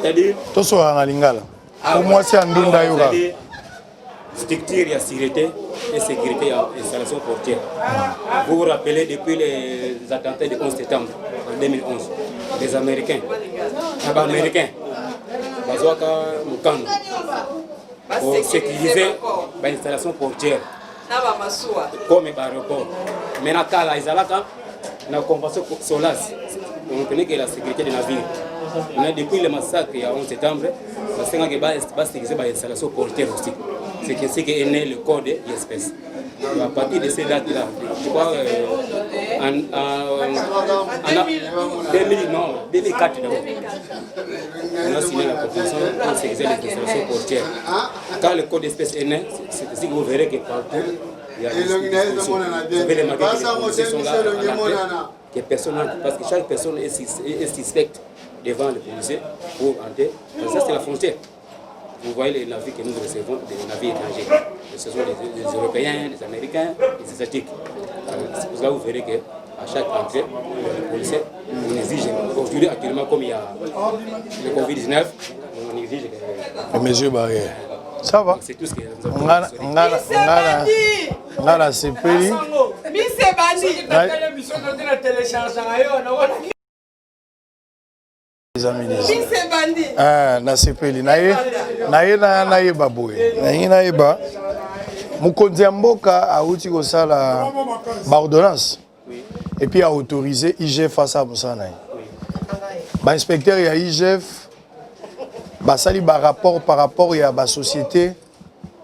C'est-à-dire tout ça en lingala. Pour moi c'est Ndunda yoga. Structure et sécurité et sécurité en installation portière. Vous vous rappelez depuis les attentats du 11 septembre en 2011, les Américains, Bazouaka Mukando, pour sécuriser l'installation portière comme l'aéroport. Maintenant, Kala Izalaka, la convention SOLAS, on connaît que la sécurité des navires. Depuis le massacre il y a 11 septembre, on sait que va sécuriser l'installation portière aussi. C'est ainsi qu'est né le code d'espèces. À partir de ces dates-là, je crois en 2004 d'abord, on a signé la convention pour sécuriser les installations portières. Quand le code d'espèces est né, c'est ainsi que vous verrez que partout, il y a des dispositions. Vous avez les maquettes qui sont là à l'entrée, que personne n'entre, parce que chaque personne est suspecte devant le policier pour entrer. Ça, c'est la frontière. Vous voyez les navires que nous recevons, des navires étrangers. Ce sont des Européens, des Américains, des Asiatiques. C'est pour cela que vous verrez qu'à chaque entrée, le policier, on exige, aujourd'hui actuellement comme il y a le Covid-19, on exige les mesures barrières. Ça va. C'est tout ce que on a la CPI. Les amis na CPI naye baboye naye ba mokonzi ya mboka auti kosala ordonnance et puis a autorisé IGF face à Moussana. Ba inspecteur ya IGF basali ba rapport par rapport ya ba société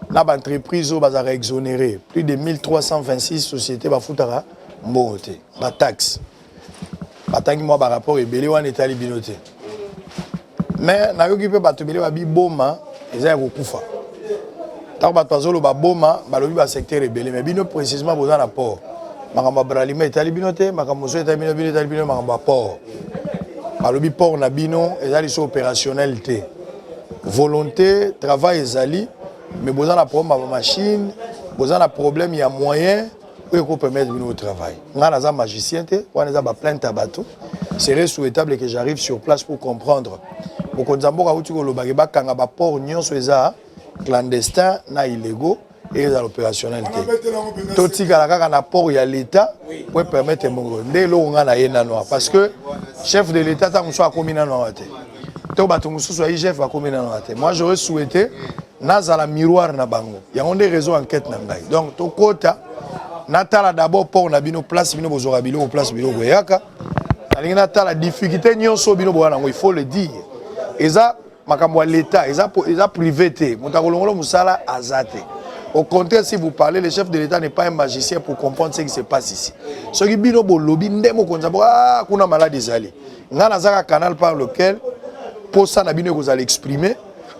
na ba entreprise au bazara exonéré plus de 1326 sociétés ba futara mbote ba taxe batangi moi ba rapport ebele wana etali binote. Mais na yoki pe bato bele ba biboma eza ya kokufa. Tant bato azolo ba boma balobi ba secteur ebele mais bino précisément boza na port. Makamba bralima etali binote, makamba so etali bino etali bino makamba port. Balobi port na bino ezali so opérationnel te. Volonté, travail ezali mais boza na problème ba machine, boza na problème ya moyen pour permettre bino au travail. Nga naza magicien te, wana za ba plainte à bateau. Serait souhaitable que j'arrive sur place pour comprendre. Pour Nzamboka uti ko lobaki ba kanga ba port nyonso eza clandestin na illégaux et eza opérationnel te. Toti kala kaka na port ya l'état pour permettre mongo ndelo nga na yena noir parce que chef de l'état ta muso akomina noir te. To bato muso so IGF akomina noir te. Moi j'aurais souhaité nazala miroir na bango. Ya onde réseau enquête na ngai. Donc to kota natala d'abord port na bino place bino bozora bilo place bilo goyaka. La difficulté nyonso bino boana il faut le dire. Eza makambo l'état, eza privé te. Montakolongolo musala azate. Au contraire, si vous parlez, le chef de l'État n'est pas un magicien pour comprendre ce qui se passe ici. Ce qui bino bo lobby ndemo konzabo kuna malade zali. Ngana zaka canal par lequel pour ça na bino vous allez exprimer.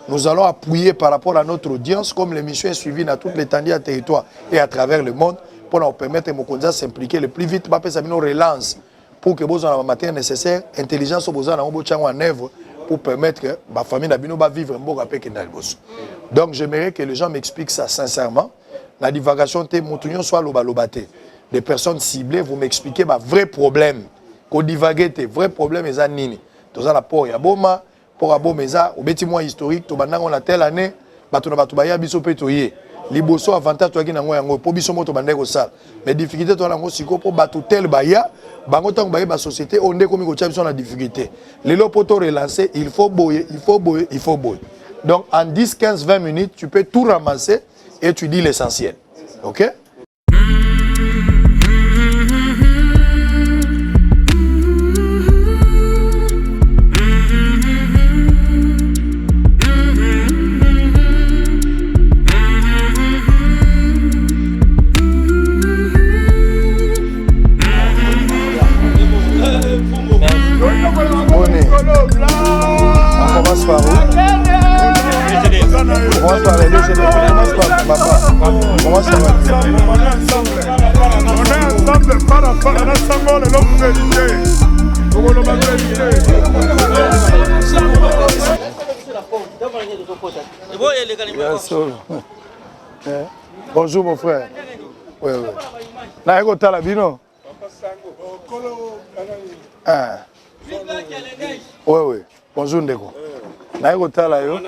Nous allons appuyer par rapport à notre audience comme l'émission est suivie dans toute l'étendue du territoire et à travers le monde pour nous permettre de s'impliquer le plus vite. Parce que ça nous relance pour que vous ayez la matière nécessaire, intelligence en œuvre pour permettre que ma famille va vivre un bon rappel que dans le boss. Donc j'aimerais que les gens m'expliquent ça sincèrement. La divagation, soit des personnes ciblées, vous m'expliquez ma vrai problème. Qu'on divague, vrai problème, et ça nini. Tout ça la port yaboma, pour abomeza, au bâtiment historique, tout maintenant on a telle année, batuna batubaya biso petoye. Liboso avantage toi qui n'a ngoya ngo po biso moto bandeko ça. Mais difficulté toi la ngo siko po batu tel baya, bango tango baye ba société onde komi ko tcha biso na difficulté. Lelo poto relancer, il faut boyer. Donc en 10 15 20 minutes, tu peux tout ramasser et tu dis l'essentiel. OK? Bonjour mon frère. Oui, oui. Na ego talabino. Ah. Oui, oui. Bonjour Ndeko. Na yekotala yo.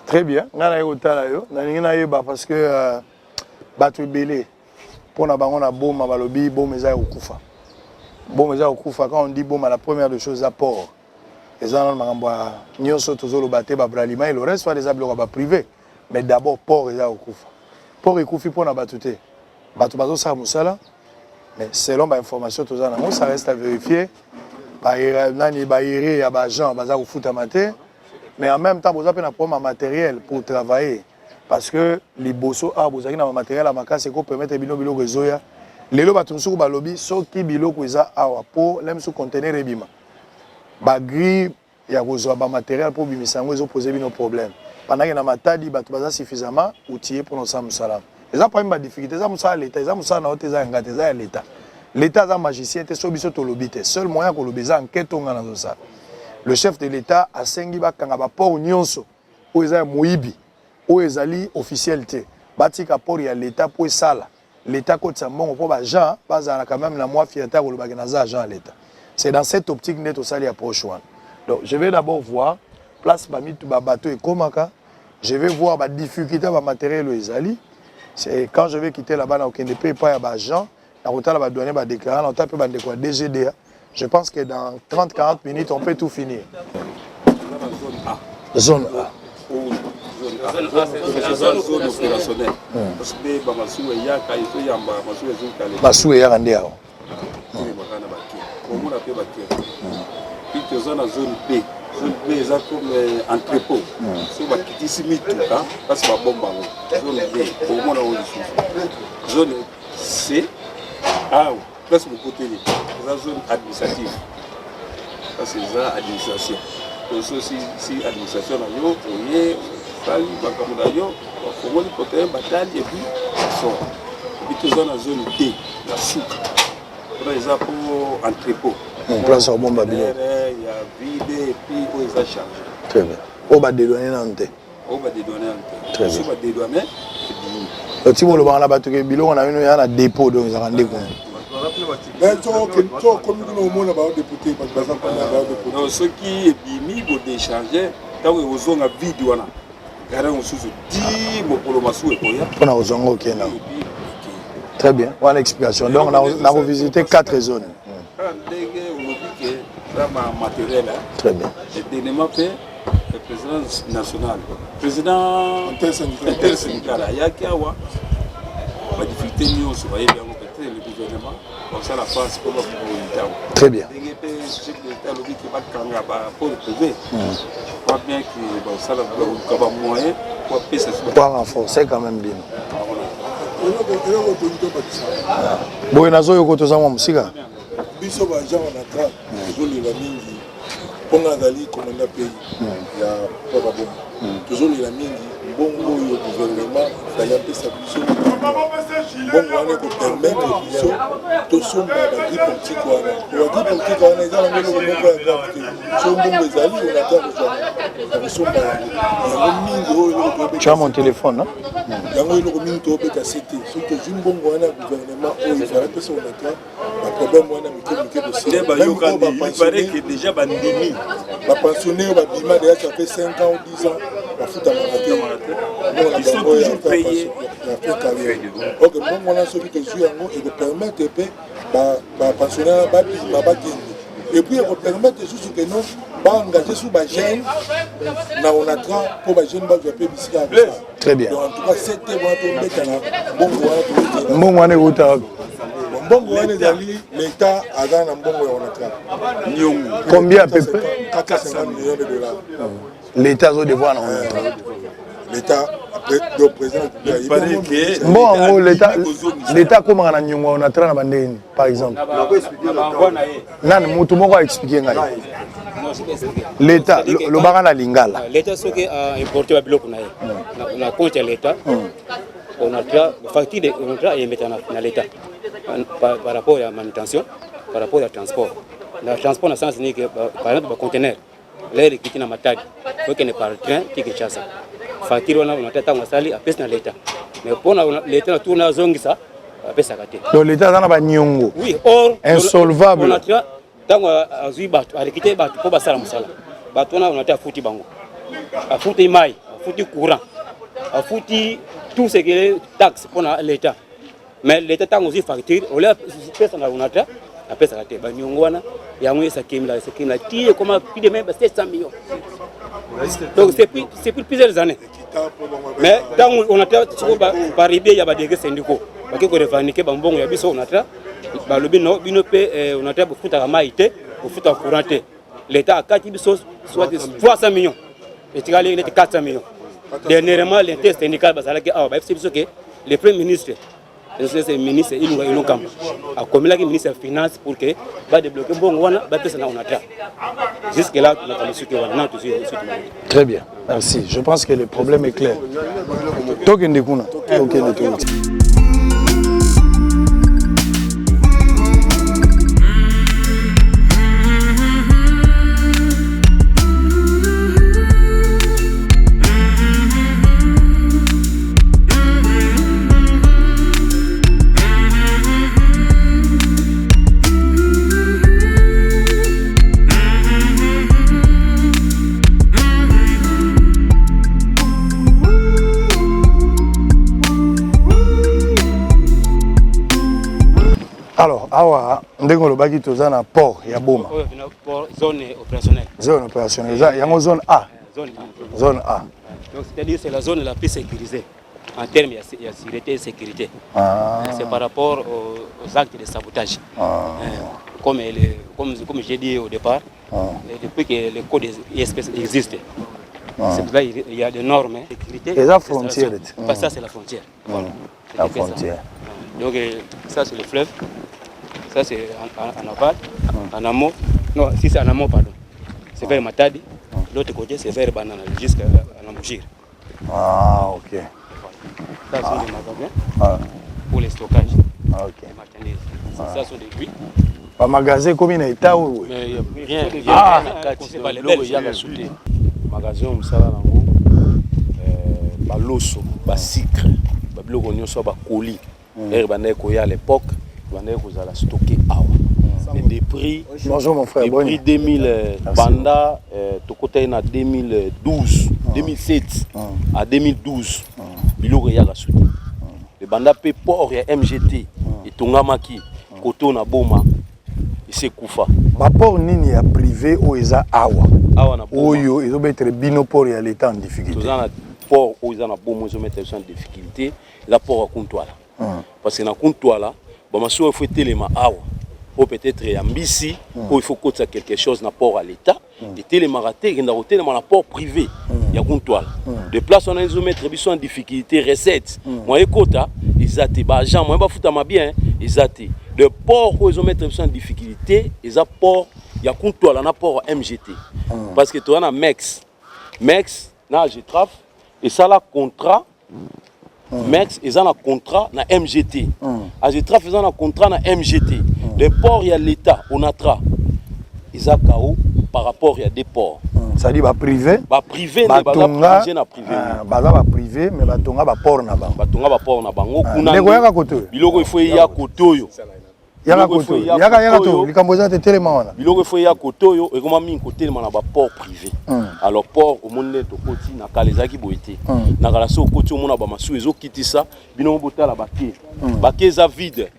Très bien. Ngana yekotala yo. Na ningi na yeba parce que bato belé pour na bango na boma balobi boma eza okufa. Boma eza okufa quand on dit boma la première des choses à port. Les gens makambo nyonso tozolo baté ba bralima et le reste soit des abloko ba privé. Mais d'abord port eza okufa. Port ekufi pour na batuté. Bato bazo sa musala. Mais selon ma information tozana mo ça reste à vérifier. Nani ba yéré ya ba gens baza kofuta maté. Mais en même temps vous avez un problème matériel pour travailler. Parce que les bosso vous avez un matériel à makasi ko permettre bilo rezoya. Lelo batunsu ba lobby soki biloko eza awa po lem sous conteneur ebima. Ba gris ya rezoya ba matériel pour bimisango ezo poser bino problème. Pendant que na matadi bato baza suffisamment outillé pour nos salam. Les gens pas une difficulté, les gens sont à l'état, les gens sont à l'état. L'état est un magicien, c'est ce biso to lobité. Seul moyen que l'obéza enquête on a dans ça. Le chef de l'État a sengi ba kangaba port nyonso où ils ont moibi où ils ali officialité. Batika port ya l'État pour sala. L'État côté ça bon pour ba gens, bazana quand même la moi fiata ko le baganaza agent à l'État. C'est dans cette optique net au sali approche one. Donc je vais d'abord voir place ba mitu ba bateau et komaka. Je vais voir ba difficulté ba matériel aux ali. C'est quand je vais quitter là-bas, dans Okendepé, pas à Bajan, la route va donner ma déclaration, on tape le DGDA. Je pense que dans 30-40 minutes, on peut tout finir. Zone A. Zone opérationnelle. Parce que Massou et Yarandéa. Puis zone B. Zone B est comme entrepôt. Si on va quitter ici, parce que bombe. Zone B, au moins on zone C, A, place mon côté, la zone administrative. Ça c'est ça administration. Donc si administration a yo, oye, sali, bakamudayo, au moins le côté bataille et puis sort. Puis zone la zone D, la souk. On a les pour entrepôt. On place au bon Babylone. Il y a vide et puis ils ont chargé. Très bien. On va dédouaner Nantes. On va dédouaner Nantes. Très bien. Si on va dédouaner, c'est si vous le voyez là-bas, on a un dépôt donc ils ont rendez-vous. Mais comme nous avons député, donc ceux qui bimi vont décharger, quand ils ont un vidéo là, regardez on sous 10 mots pour le massou et koya. On a aux angles ok là. Très bien. Voilà l'explication. Donc on a revisité 4 zones. Matériel. Très bien. Et dernièrement fait le président national, président intersyndical, il y a qui a la difficulté nous sur le gouvernement, comme ça la France pour très bien. Pour le privé, je crois bien que ça va moyen pour renforcer quand même bien. Bon, nazo yoko tozama musika. Biso ba gens on attrape toujours les mingi pour nazali commandant pays ya papa bon toujours les mingi bongo yo gouvernement ça y a peu ça biso bongo wana ko permettre biso to somba ba di politique wana eza na ngelo moko ya grave so bongo ezali on attend ko somba ya mingi tu as mon téléphone non yango ilo ko mingi to be ka cité surtout jim bongo wana gouvernement o ezala pe so on attend le problème wana il paraît que déjà bandimi la pensionnaire va bima déjà ça fait 5 ans ou 10 ans la foot à ils sont toujours payés ok bon on a celui qui joue yango et de permettre que ba pensionnaire ba bima ba et puis on permettre juste que non ba engager sous ba jeune na on attend pour ba jeune ba jouer bisika. Très bien. Donc en tout cas c'était moi to metana bon wana uta Mbongo wana ezali l'État aza na mbongo ya onatra. Nyongo. Combien à peu près 450 millions de dollars. L'État doit devoir en l'État après le président il paraît que bon l'État comment on a nyongo onatra na bandeni par exemple. Nani mutu moko a expliquer ngai. L'État le barana lingala. L'État ce qui a importé ba biloko na ye. Na compte ya l'État. On a déjà facture on a déjà maintenant dans l'État. Par rapport à la manutention, par rapport au transport. Le transport, dans le sens que, par exemple, le conteneur, l'air qui est dans ma tête, il faut qu'il ne par train qui est chassé. Facture, on a tête à Massali, à Pes dans l'État. Mais pour l'État, tout a zongi ça, à Pes à côté. Donc l'État n'a pas nyongo. Oui, or, insolvable. On a déjà, dans a zui bat, a réquité bat, pour passer à Massala. batona on a foutu bango. A foutu mai, a foutu courant. A foutu tout ce qui est taxe pour l'État. Mais l'État a aussi facture, on l'a fait ça on a après ça a été banyongwana ya mwe ça qui me tire comme plus de même 700 millions. Donc c'est plus plusieurs années. Mais tant on a par idée il y a des syndicats parce que revendiquer bambongo ya biso on a ba lobi no bino pe on a pour futa maïté pour futa couranté. L'État a kati biso soit 300 millions. Et tu as les 400 millions. Dernièrement l'intersyndical bazalaki ah ba biso que le premier ministre le ministre il a commis la ministre des Finances pour que va débloquer bon wana ba pesa na on a jusque là on a su que wana tout très bien, merci. Je pense que le problème est clair. Tokende kuna tokende tokende. Alors, awa ndenge lobaki toza na port ya Boma. Zone opérationnelle. Zone opérationnelle. Il y a une zone A. Zone A. Donc c'est-à-dire c'est la zone la plus sécurisée en termes de sécurité et sécurité. C'est par rapport aux actes de sabotage. Comme j'ai dit au départ, depuis que le code existe, là, il y a des normes de sécurité. Et la frontière. Ça c'est la frontière. Voilà. La frontière. Donc ça c'est le fleuve, ça c'est en aval, en amont, non si c'est en amont pardon, c'est vers Matadi, l'autre côté c'est vers Banana jusqu'à Namougir. Ah ok. Ça c'est des magasins pour les stockages, les marchandises, ça sont des puits. Un magasin comme il est à où? Mais il n'y a rien, il y a un soutien. Magasin où ça là, baloso, sucre, babiloko nyonso ba colis. À l'époque, on a stocké des prix. Bonjour mon frère. Des prix 2000 banda, en 2012, 2007 à 2012. Biloko ya soutien. Le banda pe port ya MGT et Tongamaki, Koto na Boma, et c'est Koufa. Ma port nini ya privé ou eza awa. Awa na Boma. Oyo ils ont mettre bino port ya l'état en difficulté. Tous en port où ils en a Boma, ils ont mettre en difficulté. La port à Kuntwala. Parce que dans Kuntwala, bon, il faut téléma awa. Ou peut-être ambisi, ou il faut coûter quelque chose dans port à l'État. Et téléma raté, il y a un téléma port privé. Il y a Kuntwala. De place, on a ils ont mettre en difficulté, recettes. Moi, écoute, ils ont été, gens, moi, je foutre ma bien, ils ont été. De port où ils ont mettre en difficulté, ils ont port, il y a Kuntwala, un port MGT. Parce que tu as un MEX. MEX, na Getraf, et ça, là, contrat. MEX, ils ont un contrat na MGT. Agetraf, ils ont un contrat na MGT. Les ports, il y a l'État, on a tra. Ils ont KO par rapport à des ports. Ça dit, privé. Privé, mais privé, mais batonga port na bango. Batonga port na bango. Yaka koto. Biloko il faut ya kotoyo. Yaka koto. Yaka to. Likamboza te telema wana. Biloko il faut ya kotoyo et comment min côté na ba port privé. Alors port au monde to koti na kalezaki boité. Na kala so koti au monde ba masu ezo kitisa bino botala baké. Baké za vide.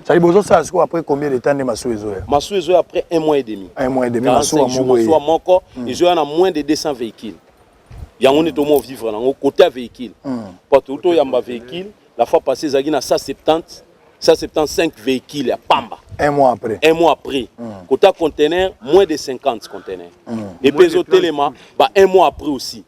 Ça dit bozo ça après combien de temps de masu ezo? Masu ezo après 1 mois et demi. 1 mois et demi masu a moko. Ils ont moins de 200 véhicules. Il y a on est au moins vivre là au côté véhicule. Parce que yamba véhicule, la fois passée zagi na 175 véhicules à Pamba. 1 mois après. 1 mois après. Côté conteneur, moins de 50 conteneurs. Et puis au téléma, 1 mois après aussi.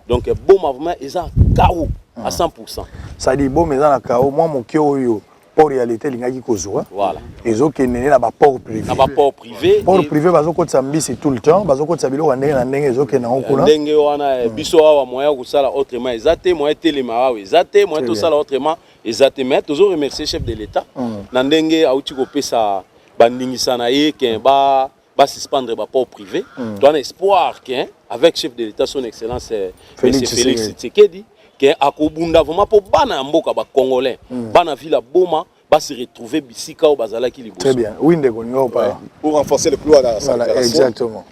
Donc bon vraiment ils ont KO à 100%. Ça dit bon mais dans la KO moi mon kio port réalité lingaki kozwa. Voilà. Ils ont kené na ba port privé. Na ba port privé. Port privé bazo ko tsambisi tout le temps, bazo ko tsabilo wa ndenge na ndenge ezo kena okula. Ndenge wana biso awa moya ko sala autrement ezate moya téléma awa ezate moya to sala autrement ezate mais toujours remercier chef de l'État. Na ndenge auti ko pesa bandingisa na ye ke ba suspendre ba port privé. Tu as espoir que avec chef de l'État son excellence Félix Tshisekedi que akobunda vraiment pour bana mboka ba congolais bana ville Boma va se retrouver bisika au bazala qui liboso. Très bien. Oui ndeko ngo pa pour renforcer le couloir de la circulation. Exactement.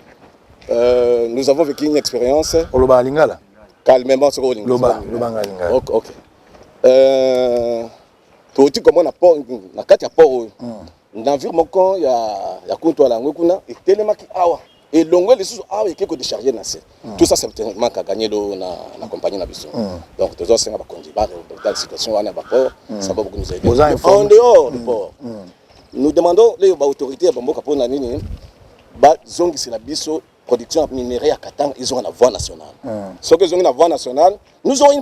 nous avons vécu une expérience Oloba Lingala. calmement sur Oling. Loba Lingala. Ok. Tout comme on a port, na kati ya port. L'environnement quand il y a Kuntoala ngokuna et tellement qui awa et longue les sous awa et quelque décharger na c'est. Tout ça c'est manque à gagner na compagnie na biso. Donc tous autres c'est ba conduire dans la situation on a ba port, ça va beaucoup nous aider. En dehors du port. Nous demandons les autorités à Bamboka pour nani ba zongi c'est la biso production minerais à Katang, ils ont une voie nationale. Ceux qui ont une voie nationale, nous aurons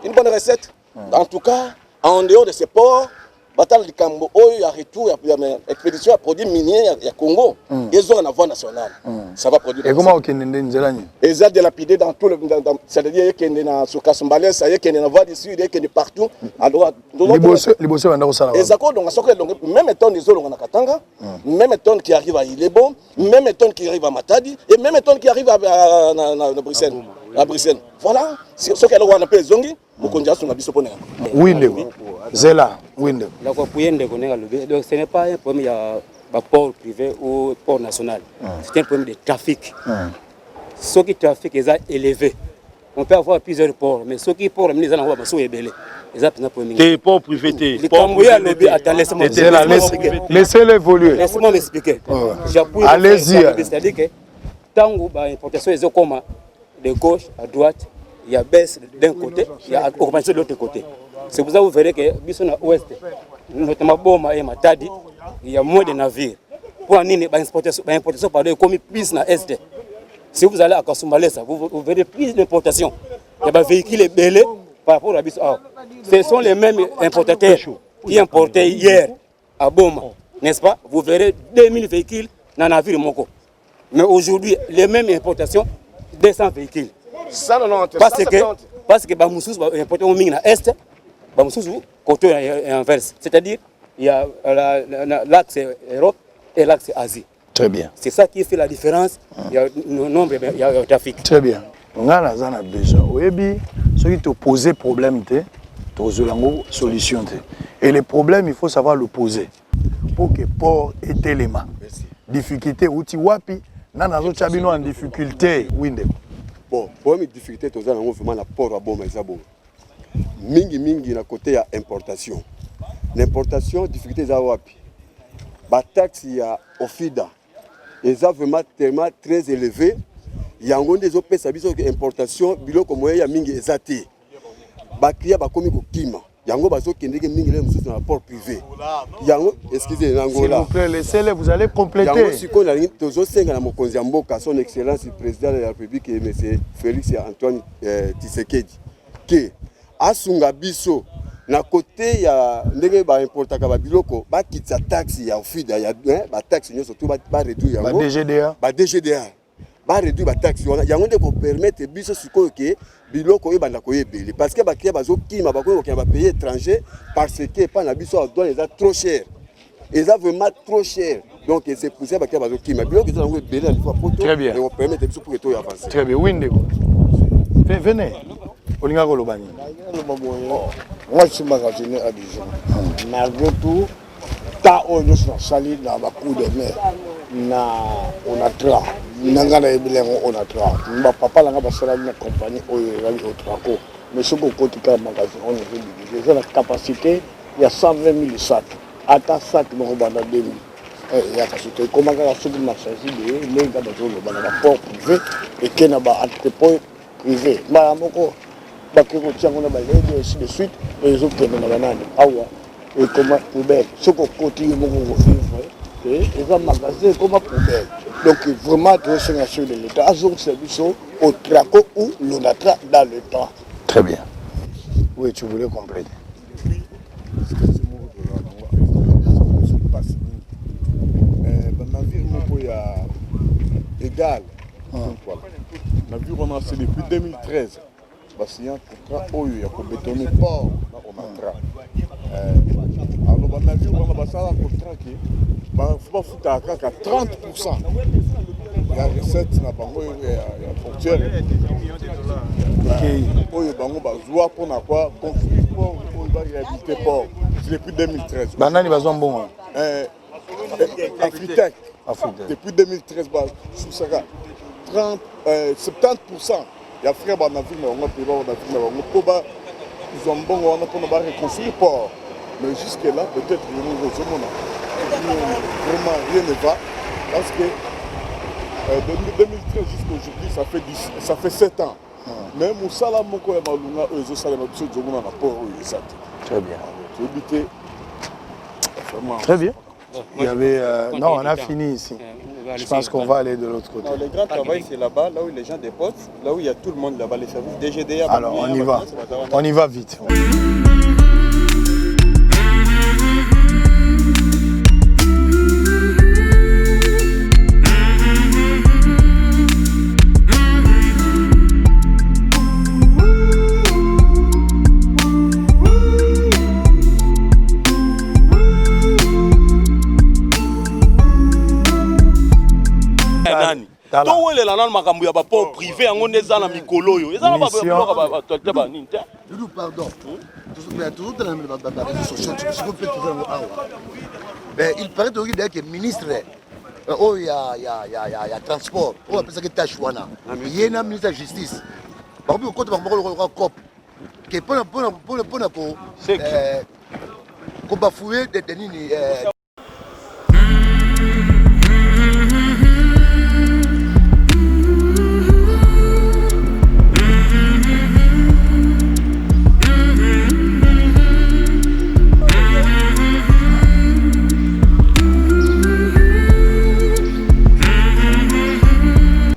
une bonne recette. En tout cas, en dehors de ces ports, Batal du Cambo, il y a retour, il y a une expédition à produits miniers, il y a Congo, ils ont une voie nationale. Ça va produire. Et comment on Nzelani? Ils ont dilapidé dans tout le. C'est-à-dire qu'il y a sur Kasumbalès, ça y est, qu'il y a une voie d'ici, il y a partout. Les bosseux, on a ça. Les accords, même étant des zones à Katanga, même étant qui arrive à Ilebo, même étant qui arrive à Matadi, et même étant qui arrive à Bruxelles. À Bruxelles. Voilà, ce qu'elle a appelé Zongi, vous connaissez son abysse. Winde, Zela, Winde. Donc ce n'est pas un problème de port privé ou port national. C'est un problème de trafic. Ceux qui trafiquent, ils sont élevés. On peut avoir plusieurs ports, mais ceux qui portent, ils ont un problème. Des ports privés. Laissez-les évoluer. Laissez-moi m'expliquer. Allez-y. C'est-à-dire que tant que l'importation est comme de gauche à droite, il y a baisse d'un côté, il y a augmentation de l'autre côté. C'est pour ça que vous verrez que l'ouest, notamment Boma et Matadi, il y a moins de navires. Pour l'importation par comme plus dans l'est. Si vous allez à Kasumbalesa, vous verrez plus d'importation. Il y a des véhicules belés par rapport à Bissau. Ce sont les mêmes importateurs qui importaient hier à Boma, n'est-ce pas? Vous verrez 2000 véhicules dans le navire Moko. Mais aujourd'hui, les mêmes importations, 200 véhicules. Parce que Bamoussous importe au Ming à Est, Bamoussous côté inverse. C'est-à-dire, il y a l'axe Europe et l'axe Asie. Très bien. C'est ça qui fait la différence. Il y a le nombre, il y a le trafic. Très bien. On a besoin. Oui, ceux qui te posent problème, tu as une solution. Et les problèmes, il faut savoir le poser. Pour que port et élément. Difficulté, outil wapi, nanazo chabino en difficulté. Bon, pour mes difficultés, tu as vraiment la port à bon, mais ça bon. Mingi na côté à importation. L'importation, difficulté za wapi. Ba taxe ya Ofida. Et ça vraiment tellement très élevé. Il y a un des autres services d'importation, bilo comme ya mingi ezati. Ba client ba komi ko kima. Yango bazo kendeke mingi le mususu na port privé. Yango excusez Angola. S'il vous plaît, laissez-les, vous allez compléter. Yango siko na lingi tozo senga na mokonzi mboka son excellence le président de la République et monsieur Félix Antoine Tshisekedi. Que asunga biso na côté ya ndenge ba importaka ba biloko ba kitsa taxe ya Ofida ya ba taxe nyo surtout ba réduire yango. Ba DGDA. Ba réduire ba taxe yango nde ko permettre biso siko ke biloko e banda koyebele parce que ba kia bazo kima ba ko ba payer étranger parce que pas na biso a douane est trop cher. Ils ont vraiment trop cher. Donc c'est pour ça que bazo kima biloko ils ont belé une fois poto et on permet biso pour que tout avance. Très bien, Winde. Venez. Olinga kolobani. Moi je suis magasinier à Dijon. Malgré tout, ta on est sali dans ma coup de mer. On a tra. Nangana ebilengo on a tra. Ma papa langa basala une compagnie au Traco. Mais ce qu'on compte quand magasin on est divisé. J'ai la capacité, il y a 120 000 sacs. À ta sac on va dans 2000. Il y a capacité comment la soupe marchandise les gars dans le port privé et qu'il y a un entrepôt privé. Ma moko bakiko tiango na balade ainsi de suite et les autres na banane awa et comment poubelle ce qu'on continue mon vivre et les magasin comme poubelle donc vraiment très sécurité de l'état azon service au Traco ou l'onatra dans le temps. Très bien. Oui, tu voulais compléter. Navire moko ya égal. Navire on a c'est depuis 2013. Parce qu'il y a un contrat où il y a bétonné port on a tra. Alors on a vu on a ça un contrat qui faut pas foutre à 30%. Il y a recette na bango ya portière. OK. Oyo bango bazwa pour na quoi construire port pour va réhabiliter port. C'est depuis 2013. Banani bazwa mbongo. Architecte. Depuis 2013 sous Saka. 70% ya frère ba na vie na on peut ba na vie na on peut ba ils ont bon on peut ba reconstruire port mais jusque là peut-être nous vraiment rien ne va parce que de 2013 jusqu'à aujourd'hui ça fait 7 ans mais Moussala moko ya malunga ezo sala na biso jomona na port exact. Très bien. Très bien. Il y avait non, on a fini ici. Je pense qu'on va aller de l'autre côté. Non, le grand travail, c'est là-bas, là où les gens déposent, là où il y a tout le monde là-bas, les services DGDA. Alors, on y va. On y va vite. To welela na makambo ya baport privé yango neza na mikolo oyo eza na babiloko ba nini te. Doudou, pardon. Toujours dans les réseaux sociaux, il paraît que le ministre il y a transport, on appelle ça que Tachouana. Il y a un ministre de la justice. Par exemple, quand on a COP, qui est pour bafouer des nini.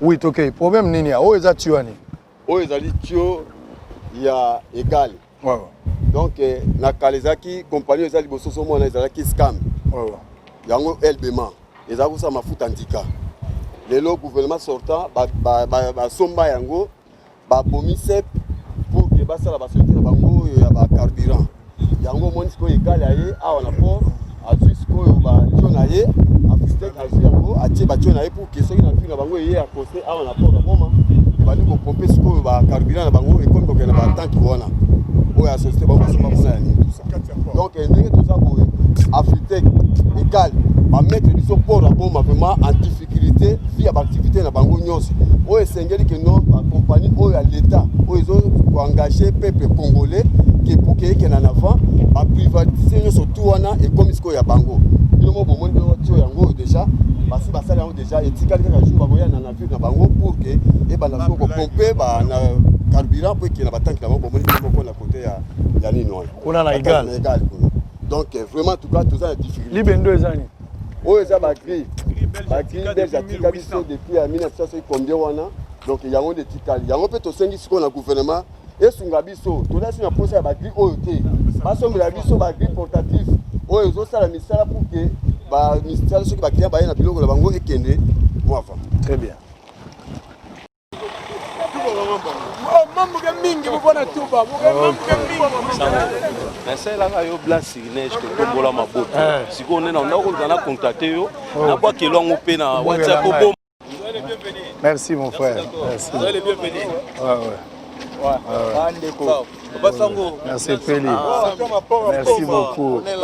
Oui, ok. Problème nini ya? Où est Tuani? Où est Tio? Il y a égal. Ouais. Donc, na Kalezaki, compagnie ezali bososo mona ezalaki scam. Ouais. Yango LBMA. Ezali ça mafuta ndika. Le gouvernement sortant ba somba yango ba bomise pour que basala ba sortir bango ya ba carburant. Yango moni ko égal aye a na port a jusqu'au ba tiona ye afistek azi yango atie ba tiona ye pour que soki na fina bango ye a costé a na port na boma bali ko pomper ko ba carburant na bango et comme donc na ba tanki wana oya société bango basoma kuna ya tout ça. Donc ndenge tout ça boye afistek égal ba mettre du support à boma vraiment en difficulté via activité na bango nyonso oyo sengeli que non ba compagnie oyo ya l'état oyo zo ko engager peuple congolais qui pour que en avant ba privatiser nyonso tout wana et comme ce ko ya bango bino mo bomoni tio yango déjà basi basala yango déjà etikali kaka jour baboya na navire na bango pour que e bana ko pomper ba na carburant pour que na batanki na bango bomoni ko na côté ya nini wana kuna na égal donc vraiment tout cas tout ça la difficulté libendo ezani oyo eza ba gris belge atika biso depuis ya 1900 combien wana donc yango nde etikali yango mpe tosengi sikoyo na gouvernement esunga biso tolasi na posa ya ba gris oyo te basombela biso ba gris portatif oyo ezosala misala pour que ba misala soki bakiliya baye na biloko na bango ekende mwafa. Très bien. nasalelaka yo blanc neige totombola mabota sikoyo nena ndako na contacte yo nabwakelo yango mpe na whatsapp oboma. Merci mon frère. Merci. Vous allez bienvenue. Merci Peli. Merci beaucoup. Ouais.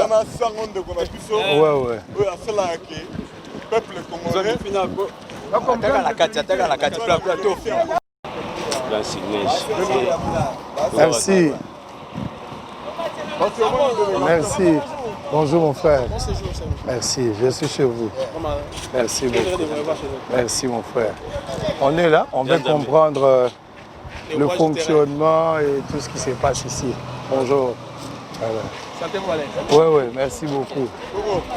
Peuple congolais. Merci. Merci. Bonjour mon frère. Merci, je suis chez vous. Merci beaucoup. Merci mon frère. On est là, on veut comprendre le fonctionnement et tout ce qui se passe ici. Bonjour. Oui, merci beaucoup.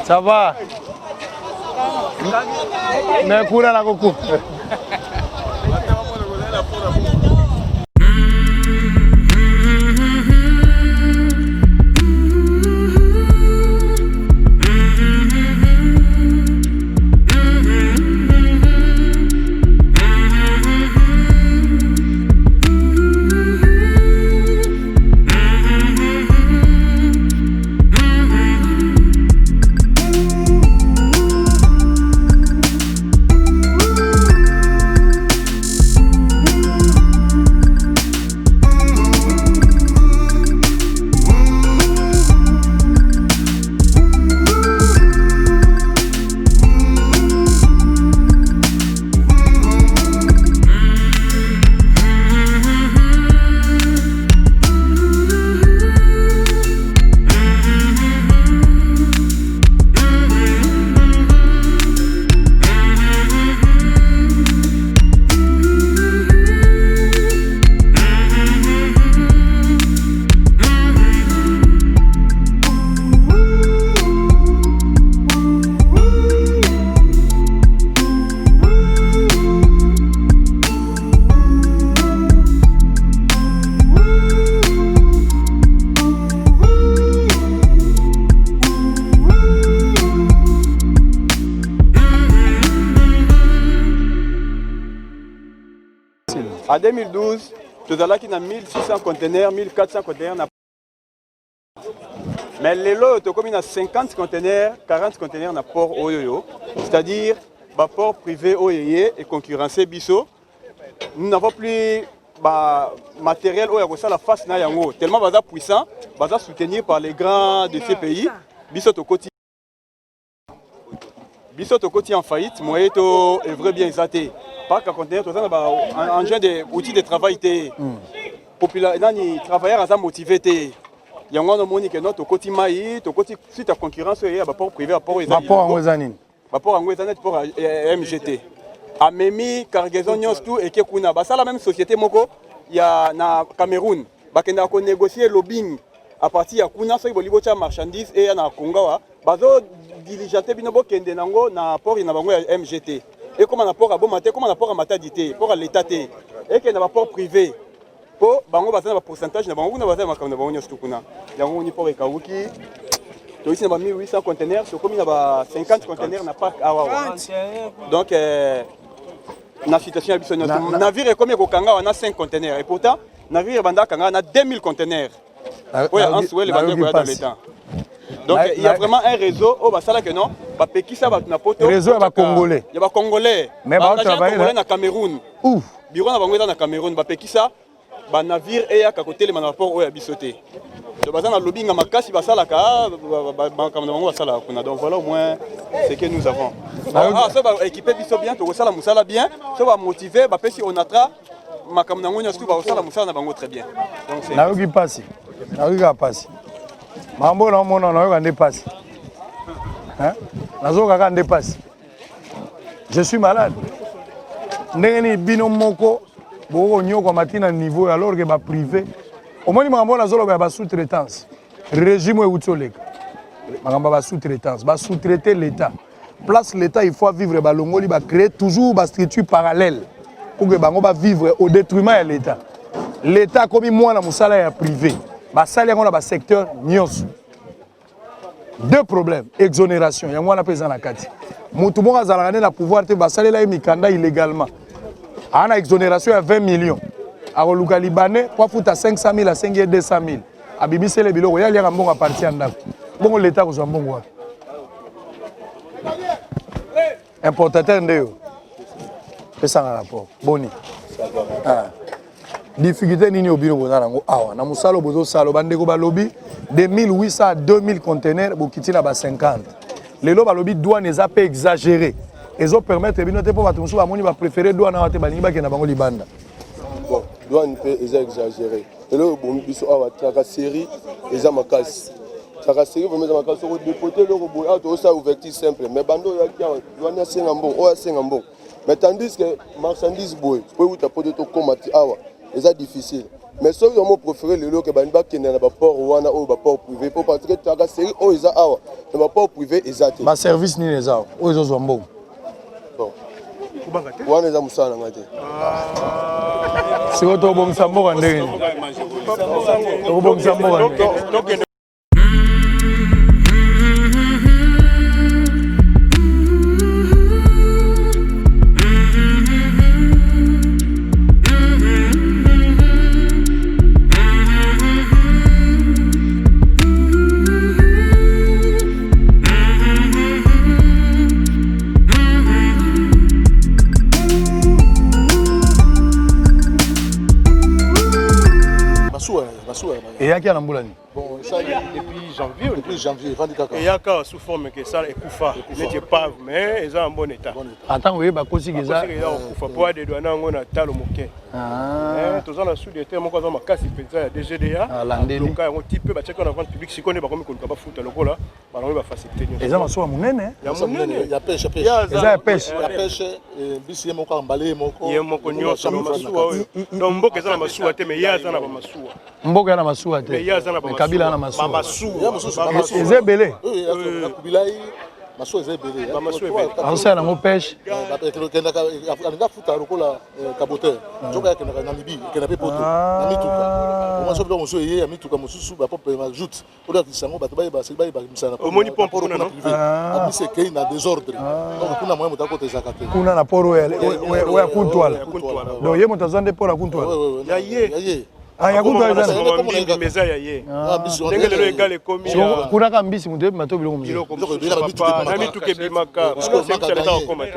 Ça va? En 2012, nous avons 1600 conteneurs, 1400 conteneurs. Mais les lots, tu as 50 conteneurs, 40 conteneurs dans le port Oyoyo. C'est-à-dire, le port privé Oyoye et concurrencé Bisso. Nous n'avons plus matériel Oyoyo, ça la face na yango. Tellement puissant, soutenu par les grands de ces pays. Bisso Tokoti. Bisso Tokoti en faillite, moi est vrai bien exaté. Pas qu'à contenir tout ça, engin des outils de travail, les travailleurs sont motivés. Il y a un monde qui est notre côté maïs, suite à concurrence, il y a un port privé, un port en Ouézanine, pour MGT. A Memi, Cargaison, tout et Kekuna. C'est la même société, il y a na Cameroun. Il y a négocié le lobbying à partir de Kuna, il y a des marchandises et il y a Congo. Diligenté binobo kende nango na port ina bango ya MGT et comme na port à Bomate comme na port à Matadité port à l'état et que na port privé po bango bazana ba pourcentage na bango na bazana makambo na bango nyosto kuna yango ni port ekawuki to ici na ba 1800 conteneurs so comme na ba 50 conteneurs na parc awa donc na situation ya biso navire comme ko kanga wana 5 conteneurs et pourtant navire banda kanga na 2000 conteneurs ouais en souhait les bango dans l'état. Donc il y a vraiment un réseau au Basala que non, qui ça va na poto. Réseau est congolais. Il y a congolais. Mais bah congolais na Cameroun. Ouf. Bureau na bango na Cameroun, qui ça ba navire et à côté les rapport au bisoté. Donc bazana lobbying na makasi basala ka ba comme bango basala kuna. Donc voilà au moins ce que nous avons. Ah ça va équiper biso bien, to sala musala bien, ça va motiver ba pesi onatra makambo na ngonya surtout ba sala musala na bango très bien. Donc c'est na yoki passe. Na yoki passe. Mambo na mona na yoka dépasse. Hein? Nazoka ka dépasse. Je suis malade. Ndengeni bino moko bo nyoko matina niveau alors que ba privé. Au moins mambo na zolo ba sous-traitance. Régime eutoleka. Magamba ba sous-traitance, ba sous-traiter l'état. Place l'état, il faut vivre ba longoli ba créer toujours ba structure parallèle pour que bango ba vivre au détriment de l'état. L'état comme moi na musala ya privé. Basali yango na ba secteur nyonso. Deux problèmes, exonération, yango wana pesa na kati. Mutu mo azalaka na pouvoir te basali la mikanda illégalement. Ana exonération ya 20 millions. Akoluka libanais pour futa 500 000 à 200 000. Abibisele biloko ya liaka mbongo parti ya ndako. Bongo l'état ko mbongo wa. Importateur ndeyo. Pesa na rapport. Boni. Ah. Difficulté nini obiro bona nango awa na musalo bozo salo bandeko balobi de 1800 à 2000 conteneurs bokiti na ba 50 lelo balobi douane eza pe exagéré ezo permettre bino te po bato musu bamoni ba préférer douane na wate balingi bakena bango libanda bon douane pe eza exagéré lelo bomi biso awa traka série eza makasi traka série bomi eza makasi ko dépoter loko boy auto ça ouverture simple mais bando ya kia douane senga mbon o senga mbon mais tandis que marchandise boy po uta pote to komati awa c'est difficile. Mais ceux qui ont préféré le lot que Banba qui n'est pas port ou un port privé pour parce que tu as la série où ils ont le port privé exact. Ma service ni les a où ils ont bon. Bon. Où les a moussa n'angate. C'est autre bon sambo andé. Bon sambo andé. Et il y a qui a l'amboulani? Bon, ça depuis janvier. Depuis janvier, et il y a qu'à sous forme que ça est koufa. N'est pas, mais ils sont en bon état. Attends, oui, bah, qu'est-ce que ça? Pour pouvoir des douanes, on a tal au moquet. Ah. Tous en sous des termes, on a cassé le DGDA. Ah, l'andéli. Donc, on type, bah, check on a vente public, si on est pas comme on va foutre le là, bah, on va faciliter. Les gens sont à mon nez, il y a pêche, il y a pêche. Il y a pêche, bis il y a mon emballé, mon il y a mon cognon, ça m'a massoua. Donc, Mboka ça m'a massoua, mais il y a ça n'a pas massoua. Mboka na massoua, mais il y a ça n'a pas Kabila na massoua. Massoua. Ils est belé. Oui, masuwa eza ebele azosala nango pêche alinga futa lokola caboteur nzoka yakendaka na libi ekenda mpe poto na mituka omaso biloko mosusu eye ya mituka mosusu bapope majoute oyo akisa yango bato bayebakimisana omoni pompe kuna privé abimisi ekei na désordre donc kuna moye moto akota ezaka te kuna na poro oya kuntwala donc ye moto aza nde poro ya kuntwala yaye meza ya ye ndenge lelo egale ekomi kunaka mbisi moto yebima to biloko na mituka ebimaka service ya leta akoma te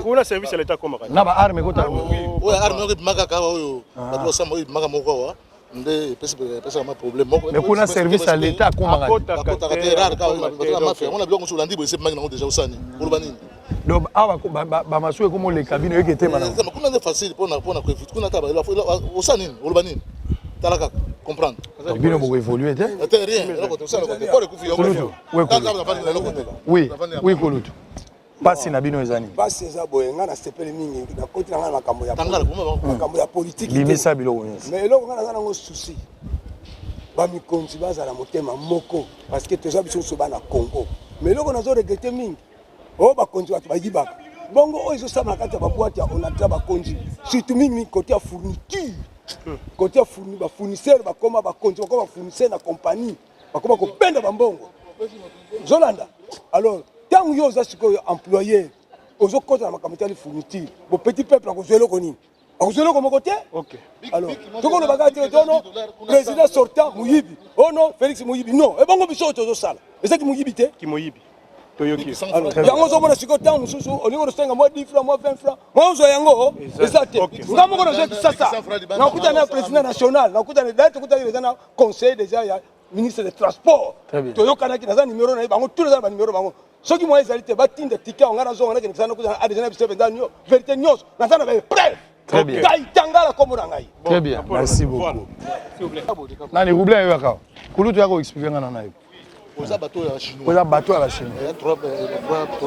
kuna service ya leta akomaka na baarme ekotala oyo arme oko ebimaka kaka oyo bato basamba oyo ebimaka moko awa nde epesaka ma problème moko mais kuna service ya leta akomaka te rare kaka mafia ona biloko mosusu olandi boye esebimaki nango déjà osani oloba nini donc awa bamasu ekoma oleka bino yoki etema nango kuna nde facile mpona koevite kuna ta osala nini oloba nini tala kaka comprendre bino bokoévolue te rien eloko te osala kote kore kufi oui kolutu mpasi na bino eza nini mpasi eza boye ngai nasepeli mingi nakoti na ngai makambo ya politike bimisa biloko nyonso mais eloko ngai naza nango susi bamikonzi bazala motema moko parce que toza biso nyonso bana congo mais eloko nazoregrete mingi oyo bakonzi bato bayibaka bongo oyo ezosala na kati ya babwate ya onatra bakonzi surtout mingi kote ya fourniture kote ya bafournisseur bakoma bakonzi bakoma bafournisseur na compagnie bakoma kobenda bambongo zolanda alors ntango yo oza sikoyo employeur ozokota na makambo etali fourniture bo petit peuple akozwa eloko nini akozwa eloko moko te alors tokolobaka te tono président sortant moyibi oh non Félix moyibi non ebongo biso oyo tozosala ezaki moyibi te kimoyibi yango ozomona sikoyo ntango mosusu olingi osenga mwa 10 francs mwa 20 francs mwa ozwa yango eza te nga moko naza kisasa nakutana na président national nakutana dai tokutani eza na conseil déjà ya ministre des transports toyokanaki naza numéro na ye bango tout eza na banumero bango soki moya ezali te batinda tika yango nga nazonga nakende kisana nakutana adesa na biso mpenza vérité nyonso naza na bapreuve kaitangala kombo na ngai très bien merci beaucoup nani roublin yoyaka kulutu yako explique nga na nayo oza bateau ya chinois oza bateau ya bachinois trois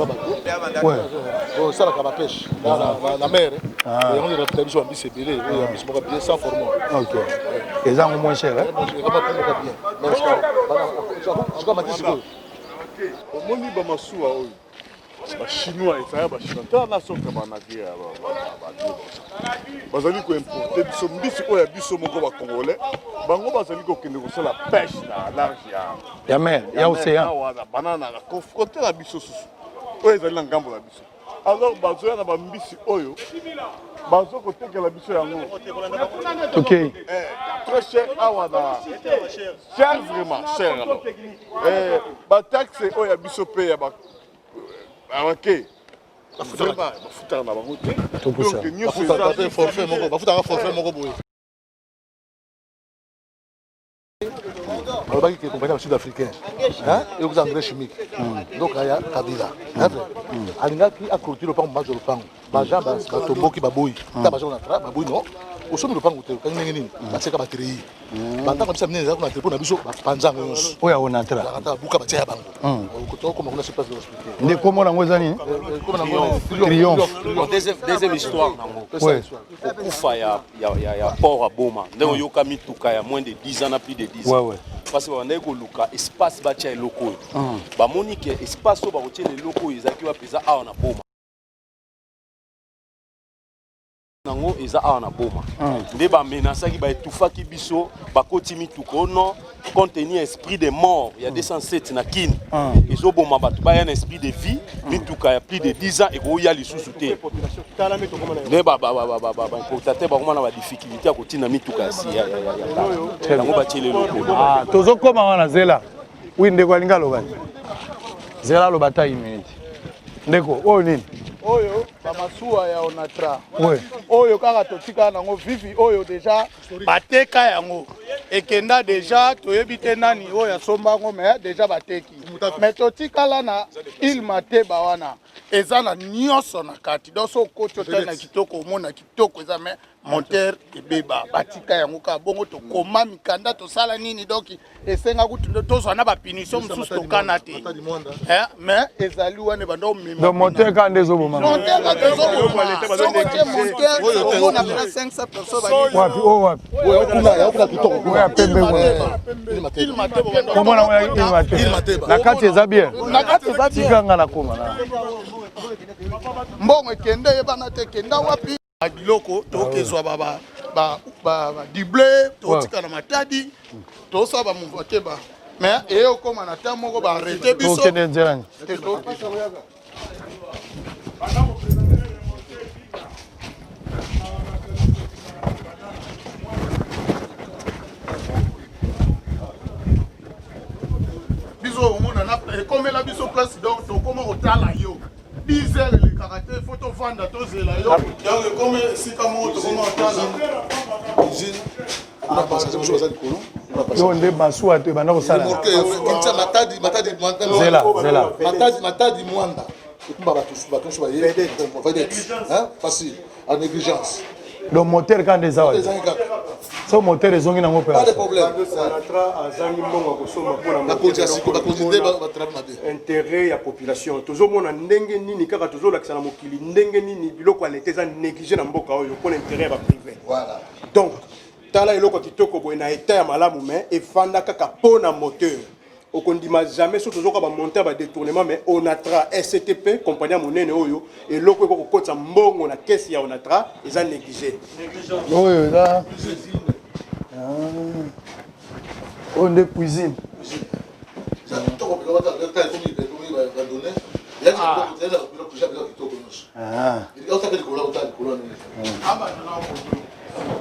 bateau osalaka bapêche na mer yango nirapita biso bambisi ebele oyo bambisi moko bien sans format ok eza yango moins cher bien sikoyo omoni bamasuwa oyo bachinois ezaya bachinois tala nasoka banavire ya bazali koimporte biso mbisi oyo ya biso moko bacongolais bango bazali kokende kosala pêche na large ya mer ya océan banana na kote na biso susu oyo ezali na ngambo na biso alors bazoya na bambisi oyo bazokotekela biso yango ok très cher awa na cher vraiment cher alors bataxe oyo ya biso mpe ya awake bafutaka na bango te donc nyonso bafutaka forfait moko boye balobaki ke compagnie ya sud africain eyokoza engrais chimique donc aya kabila alingaki aclôture lopango mazo lopango bajan batomboki baboyi ta bajan na baboyi no osomi lopango te okangi ndenge nini batiaka batrei bantango bisa minene eza kuna trepo na biso bapanzango nyonso oyo aonatra ata buka batia ya bango okoma kuna sur place d'hospitalité nde kombo nango eza nini deuxième histoire nango okufa ya port aboma ndenge oyoka mituka ya moins de 10 ans na plus de 10 ans parce que bandaki koluka espace batia eloko oyo bamoni ke espace oyo bakotiela eloko oyo ezalaki bapeza awa na boma nango eza awa na boma nde bamenasaki baetufaki biso bakoti mituka ono compte tenu esprit de mort ya 207 na kini ezoboma bato baya na esprit de vie mituka ya plus de 10 ans ekoya lisusu te nde baimportateur bakoma na badifficulté ya kotina mituka yango batie leloko tozokoma wana zela wi ndeko alingi alobani zela aloba ta minute ndeko oyo nini oyo bamasuwa ya onatra oyo kaka totika nango vivi oyo deja bateka yango ekenda deja toyebi te nani oyo asomba yango me deja bateki me totikala na ile mateba wana eza na nyonso na kati donc so okoti otali na kitoko omona kitoko eza me moteur ebeba batika yango ka bongo to koma mikanda to sala nini donc esenga kutundo tozwa na ba punition mususu to kanate mais ezali wana bando mema donc moteur ka ndezo boma moteur ka ndezo boma moteur on a 500 personnes wapi o wapi kuna kitoko ya pembe il matebo comment na il matebo na kati eza bien na kati eza bien tikanga na koma na mbongo ekende yebana te kenda wapi biloko tokezwa ba dible totika na matadi tosa ba mvote ba mais eyokoma na ta moko ba arrêter biso okende nzerani biso omona na ekomela biso place donc tokoma kotala yo 10 heures le karaté photo vanda tozela yo donc comme sika mo tokoma kotala usine na passager biso bazali kolo yo nde masuwa to bana kosala kincha matadi matadi mwanda ekumba bato ba yede hein facile en négligence donc moteur quand des awa so moteur ezongi nango pe pas de problème Onatra azangi mbongo kosoma pona na continuer ba travail na bien intérêt ya population tozomona ndenge nini kaka tozolakisa na mokili ndenge nini biloko alete eza négligé na mboka oyo pona intérêt ya ba privé voilà donc tala eloko kitoko boye na état ya malamu mais efanda kaka pona moteur okondima jamais so tozoka ba monter ba détournement mais Onatra STP compagnie monene oyo eloko eko kokotsa mbongo na caisse ya Onatra eza négligé oyo là on de cuisine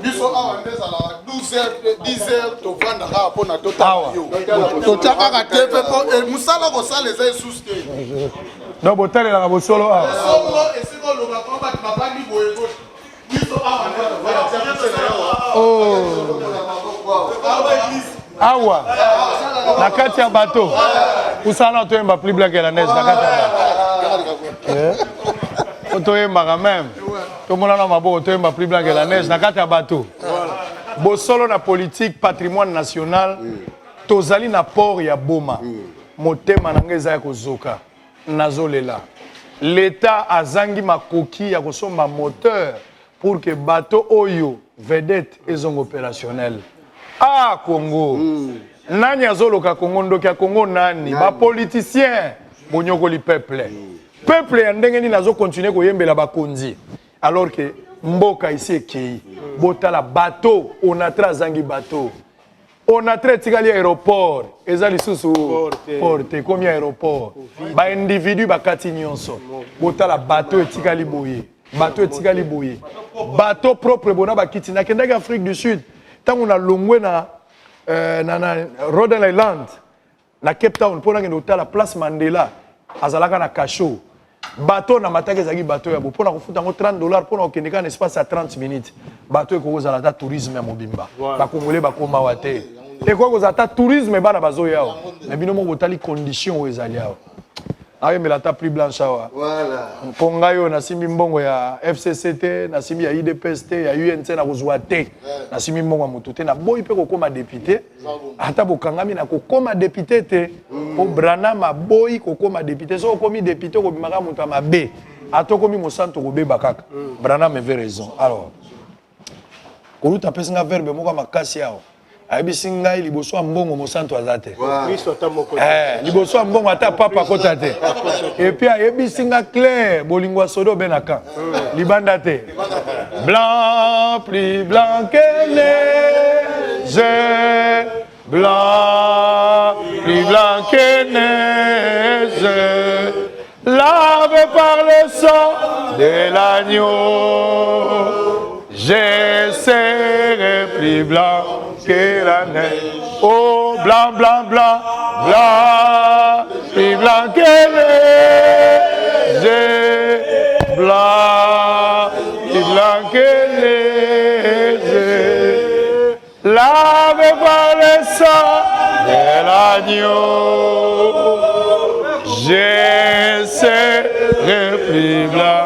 biso awa ndezala 10 heures tovanda kaka mpona totala yo totya kaka te mpe mpo mosala kosala eza esusu te donc botalelaka bosolo awa solo esika olobaka bato babandi boye biso awa awa na kati ya bato usana toyemba plus black et la neige na kati ya bato toyembaka même tomonana maboko toyemba plus black et la neige na kati ya bato bosolo na politique patrimoine national tozali na port ya Boma motema na ngai eza ya kozoka nazolela l'état azangi makoki ya kosomba moteur pour que bateau oyo vedette ezongo opérationnel Congo nani azoloka Congo ndoki ya Congo nani ba politicien bonyokoli peuple peuple ya ndenge nini nazo continuer koyembela bakonzi alors que mboka ici ekei botala bateau Onatra zangi bateau Onatra tikali aéroport eza lisusu porte comme aéroport ba individu bakati nyonso botala bateau etikali boye bateau propre bona bakiti na kendaki Afrique du Sud tango na longwe na Rhode Island na Cape Town pona ngendo tala place Mandela azalaka na kasho bateau na mataka ezaki bateau ya bo pona kofuta ngo $30 pona okendeka na espace ya 30 minutes bateau ekozala ta tourisme ya mobimba ba congolais bakoma wate ekozala ta tourisme bana bazoya awa na bino mo botali condition ezali awa ayembela ta plus blanche awa voilà mponga yo nasimbi mbongo ya FCCT nasimbi ya IDPS te ya UNC na kozwa te nasimbi mbongo ya moto te na boyi pe kokoma député ata bokangami na kokoma député te po Branama boyi kokoma député so komi député ko bimaka moto mabe atokomi mosanto kobeba kaka Branama avait raison alors koluta pesinga verbe moko makasi yao ayebisi ngai liboso ya mbongo mosanto aza te liboso ya mbongo ata papa kota te epuis ayebisi nga clair bolingo ya sodo obenaka libanda te blanc plus blanc que neige blanc plus blanc que neige lavé par le sang de l'agneau je serai plus blanc que la neige. Oh, blanc, blanc, blanc, blanc, plus blanc que neige. Blanc, plus blanc que neige. Lavé par le sang de l'agneau. Je serai plus blanc.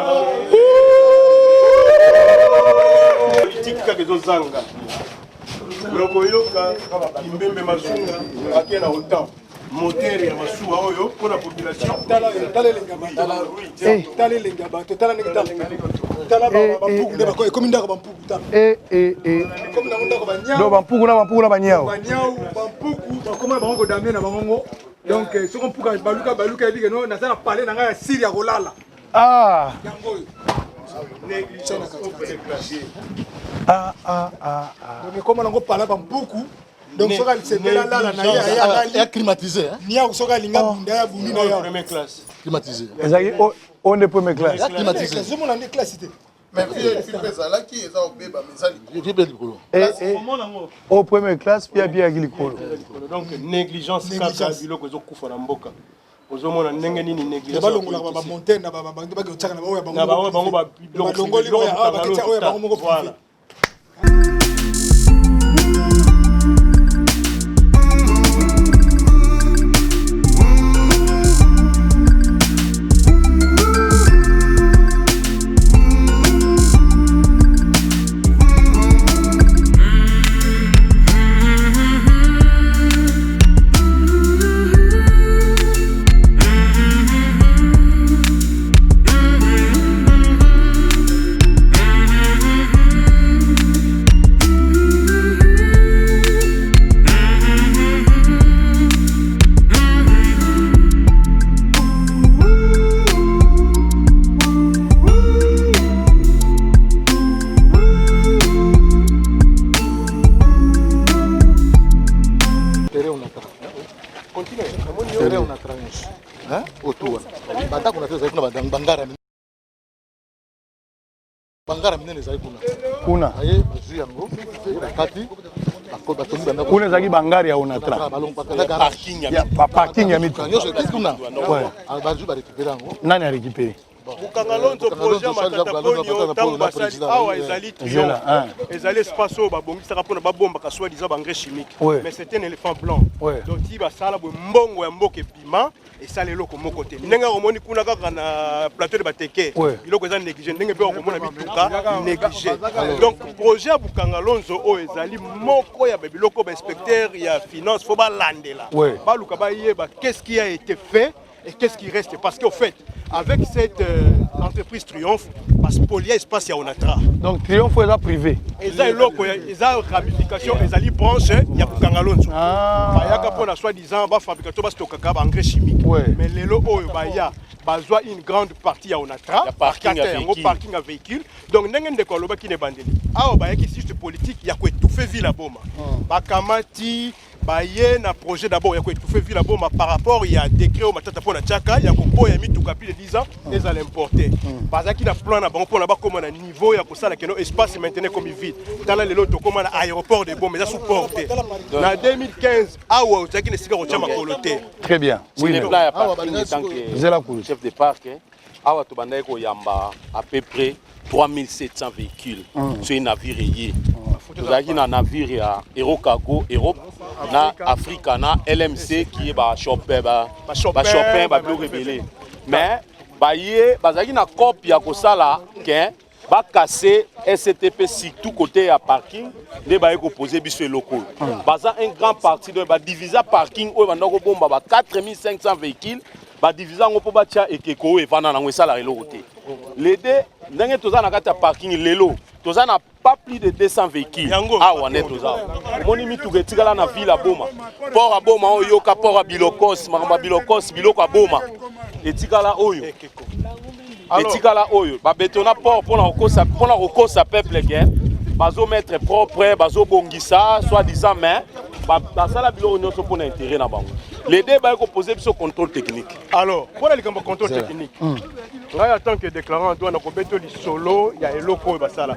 ezozanga lokoyoka kimbembe masunga ake na otan moteur ya masuwa oyo mpona population tala elenga bato tala ndenge tala bampuku nde bakoye ekomi ndako bampuku ekomi nango ndako banyau bampuku na banyau bampuku bakoma bango kodamie na bangongo donc soko mpuka baluka yebike no naza na pale na ngai ya siri ya kolala yango oyo ekoma nango pala bampuku donc soki alisepela lala na ye climatisé niau soki alinga bunda ya bundi na ya première classe climatisé ezalaki on de première classe climatisé ozomona nde classe te au première classe puis bien likolo donc négligence kaka biloko ezokufa na mboka ozomona ndenge nini négligence balongolaka bamontaine na bango bakotiaka na bango ya bango balongoli oyo baketia oyo ya bango moko privé. bangara minene ezali kuna aye bazwi yango bakati kuna ezalaki bangari ya onatra parking ya mituka nyonso ekiti kuna bazwi barécupere yango nani arécupere Bukangalonzo projet matata ponio ntango basali awa ezali triomphe ezali espace oyo babongisaka mpona babombaka soi-disant bangrais chimique mais c'est un éléphant blanc donc ti basala boye mbongo ya mboka ebima esala eloko moko te ndenge omoni kuna kaka na plateau de bateke biloko eza négligé ndenge mpe okomona mituka négligé donc projet ya Bukangalonzo oyo ezali moko ya babiloko bainspecteur ya finance fo balandela baluka bayeba qu'est-ce qui a été fait et qu'est-ce qui reste parce qu'au fait avec cette entreprise Triomphe parce que Polia espace ya Onatra donc Triomphe est privé eza eloko eza ramification ezali branche ya Bukangalonzo bayaka pona soi-disant ba fabricateur ba stokaka ba engrais chimique mais lelo oyo baya bazwa une grande partie ya Onatra parking à véhicule donc ndenge ndeko loba ki ne bandeli awa bayaki juste politique ya ko étouffer ville boma bakamati baye na projet d'abord ya ko étouffer ville boma par rapport ya décret au matata pona tchaka ya ko boya mituka plus de 10 ans les allait importer bazaki na plan na bango pona ba koma na niveau ya ko sala keno espace maintenant comme vide tala lelo to koma na aéroport de Boma za supporter na 2015 awa ozaki ne sika ko chama kolote très bien oui le plan ya parking en tant que chef de parc awa to bandai ko yamba à peu près 3700 véhicules sur un navire rayé. Nous avons un navire à Aerocargo Europe, na Africa, na LMC qui est Chopin, Blue Rebelle. Mais il y a une copie à Kosala qui va casser STP surtout côté à parking, les va poser bis locaux. Un grand parti de diviser parking où on a 4500 véhicules. Diviser en pobatia et keko et vana na ça la reloté. Les deux n'engé toza na kata parking lelo toza na pas plus de 200 véhicules. Ah on est toza. Moni mi tugetikala na ville à Boma. Port à Boma oyo ka port à Bilokos, makamba Bilokos, biloko à Boma. Etikala oyo. Etikala oyo. Ba betona port pour la rekosa peuple guerre. Bazo mettre propre, bazo bongisa, soi-disant mais basala biloko nyonso pour l'intérêt na bango. Les deux va poser ce contrôle technique. Alors, pour le contrôle technique, en tant que déclarant, on doit commettre le solo, il y a un loco et basala.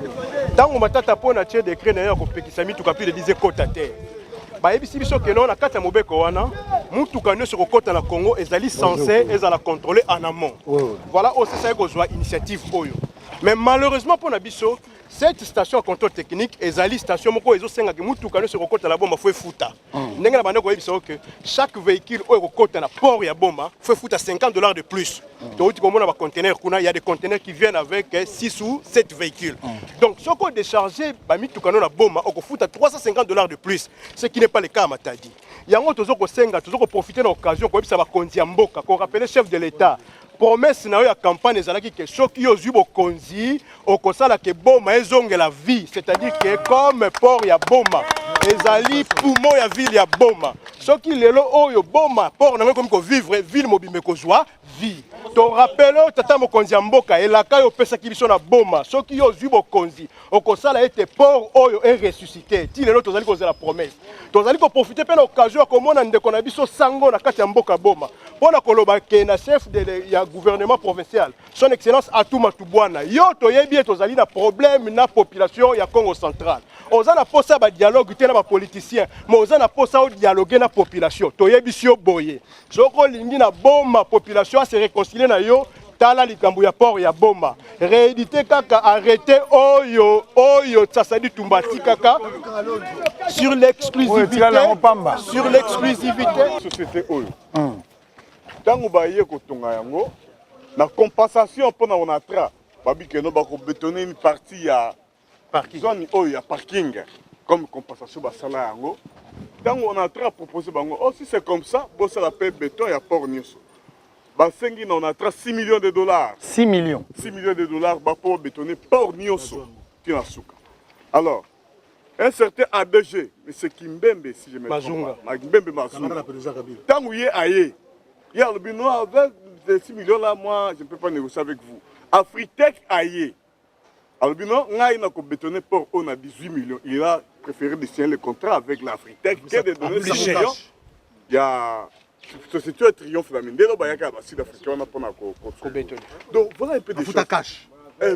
Tant qu'on m'a tapé na tché décret na yako pekisami tout capable de 10 côtes à terre. Ba ebisi biso que non na kata mobeko wana, mutu kanyo sur côte na Congo ezali censé ezala contrôler en amont. Voilà aussi ça ko joie initiative oyo. Mais malheureusement pour na biso cette station à contrôle technique ezali station moko ezosengaka mutuka nyonso ekokota na bomba fo efuta ndenge na bande koyebisa que chaque véhicule oyo ekokota na port ya bomba fo efuta $50 de plus. Donc comme on a conteneur kuna, il y a des conteneurs qui viennent avec 6 ou 7 véhicules. Donc si on décharge ba mituka na bomba on efuta $350 de plus, ce qui n'est pas le cas à Matadi. Yango tozo ko senga tozo ko profiter de l'occasion ko yebisa ba konzi ya mboka ko rappeler chef de l'État. Promesse na yo ya campagne ezalaki que soki yo zwi bokonzi okosala ke boma ezonge la vie, c'est-à-dire que comme port ya boma ezali poumon ya ville ya boma soki lelo oyo boma port na comme ko vivre ville mobimbe ko joie vie to rappelo tata mokonzi ya mboka elaka yo pesa kibiso na boma soki yo zwi bokonzi okosala ete port oyo est ressuscité ti lelo tozali kozela promesse tozali ko profiter pe na occasion ko mona ndeko na biso sango na kati ya mboka boma pona koloba ke na chef de ya gouvernement provincial son excellence Atuma Tubwana yo toyebi tozali na problème na population ya Congo central oza na posa ba dialogue te na ba politicien mais oza na posa o dialoguer na population toyebi sio boye soko lingi na boma population se réconcilier na yo tala likambo ya port ya boma rééditer kaka arrêter oyo tsasadi tumbati kaka sur l'exclusivité société oyo tango baye kotonga yango na compensation pour na onatra babi que no ba ko bétonner une partie ya parking zone oyo ya parking comme compensation ba sala yango tango onatra proposer bango oh si c'est comme ça bo ça la paie béton ya port nyoso ba sengi na onatra $6 millions. 6 millions ba pour bétonner port nyoso qui na suka. Alors un certain ADG monsieur Kimbembe si je me trompe pas Kimbembe Mazunga tango yé aye il y a le bino avec ces 6 millions là, moi je ne peux pas négocier avec vous. Afritech aïe. Alors bino, ngai na ko bétonner port on a 18 millions. Il a préféré de signer le contrat avec l'Afritech que de donner 100 millions. Il y a société Triomphe la mine. Dès bayaka ba sud africain on a pour na ko bétonner. Donc voilà un peu de choses. Cash.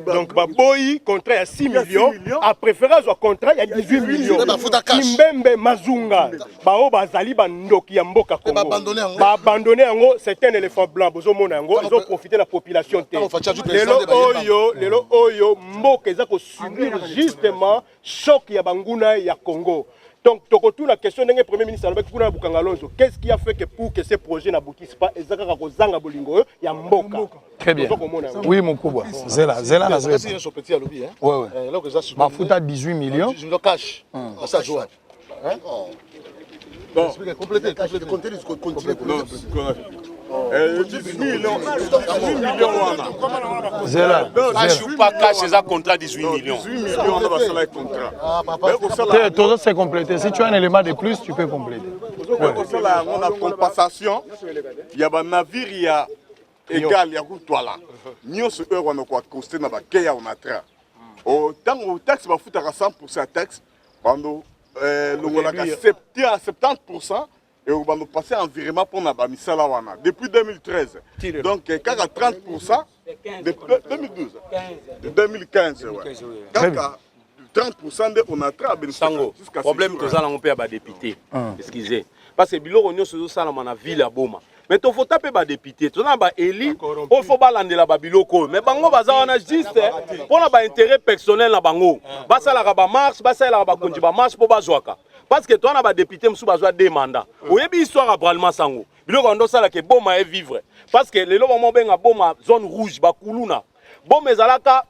Donc Baboyi contrat à 6 millions à préférence au contrat il y a 18 millions. Kimbembe Mazunga bao bazali bandoki ya mboka Congo ba abandonner yango c'est un éléphant blanc bozo mona yango ils ont profité de la population te lelo oyo mboka eza ko subir justement choc ya banguna ya Congo. Donc, la question de Premier ministre, qu'est-ce qui a fait que pour que ces projets n'aboutissent pas, il y a Mboka. Très bien. Oui, mon couba. Zela, na Zela. Oui. Ma fout à 18 millions. Je le cache. Ça joue. Bon, complétez. 18 millions. Zela. Je ne suis pas cash, c'est un contrat 18 millions. 18 millions, on va faire un contrat. Tout ça, c'est complété. Si tu as un élément de plus, tu peux compléter. On a compensation. Il y a un navire, il y a égal, il y a tout là. Nous, ce heure, on a costé dans la quai, on a tra. Tant que le taxe va foutre à 100% taxe, pendant le 70%. Et on va nous passer en virement pour la Bamisala Wana depuis 2013. Donc, quand à 30%, de 2012, de 2015, quand à 30% de on a travaillé. Sango, problème que ça, on peut avoir député. Excusez. Parce que Bilo Ronyo se ça dans la ville à Boma. Mais il faut taper les députés. Tu as élu, il faut balander la Babiloko. Mais Bango Baza, on a juste pour un intérêt personnel à Bango. Basa la marche, basa la marche pour Bazouaka. Parce que toi, on a des députés qui ont des mandats. Vous avez une histoire à Bralma Sango. Il y a une histoire qui Boma est vivre. Parce que les moments où Boma zone rouge, Bakuluna. Boma Zalaka,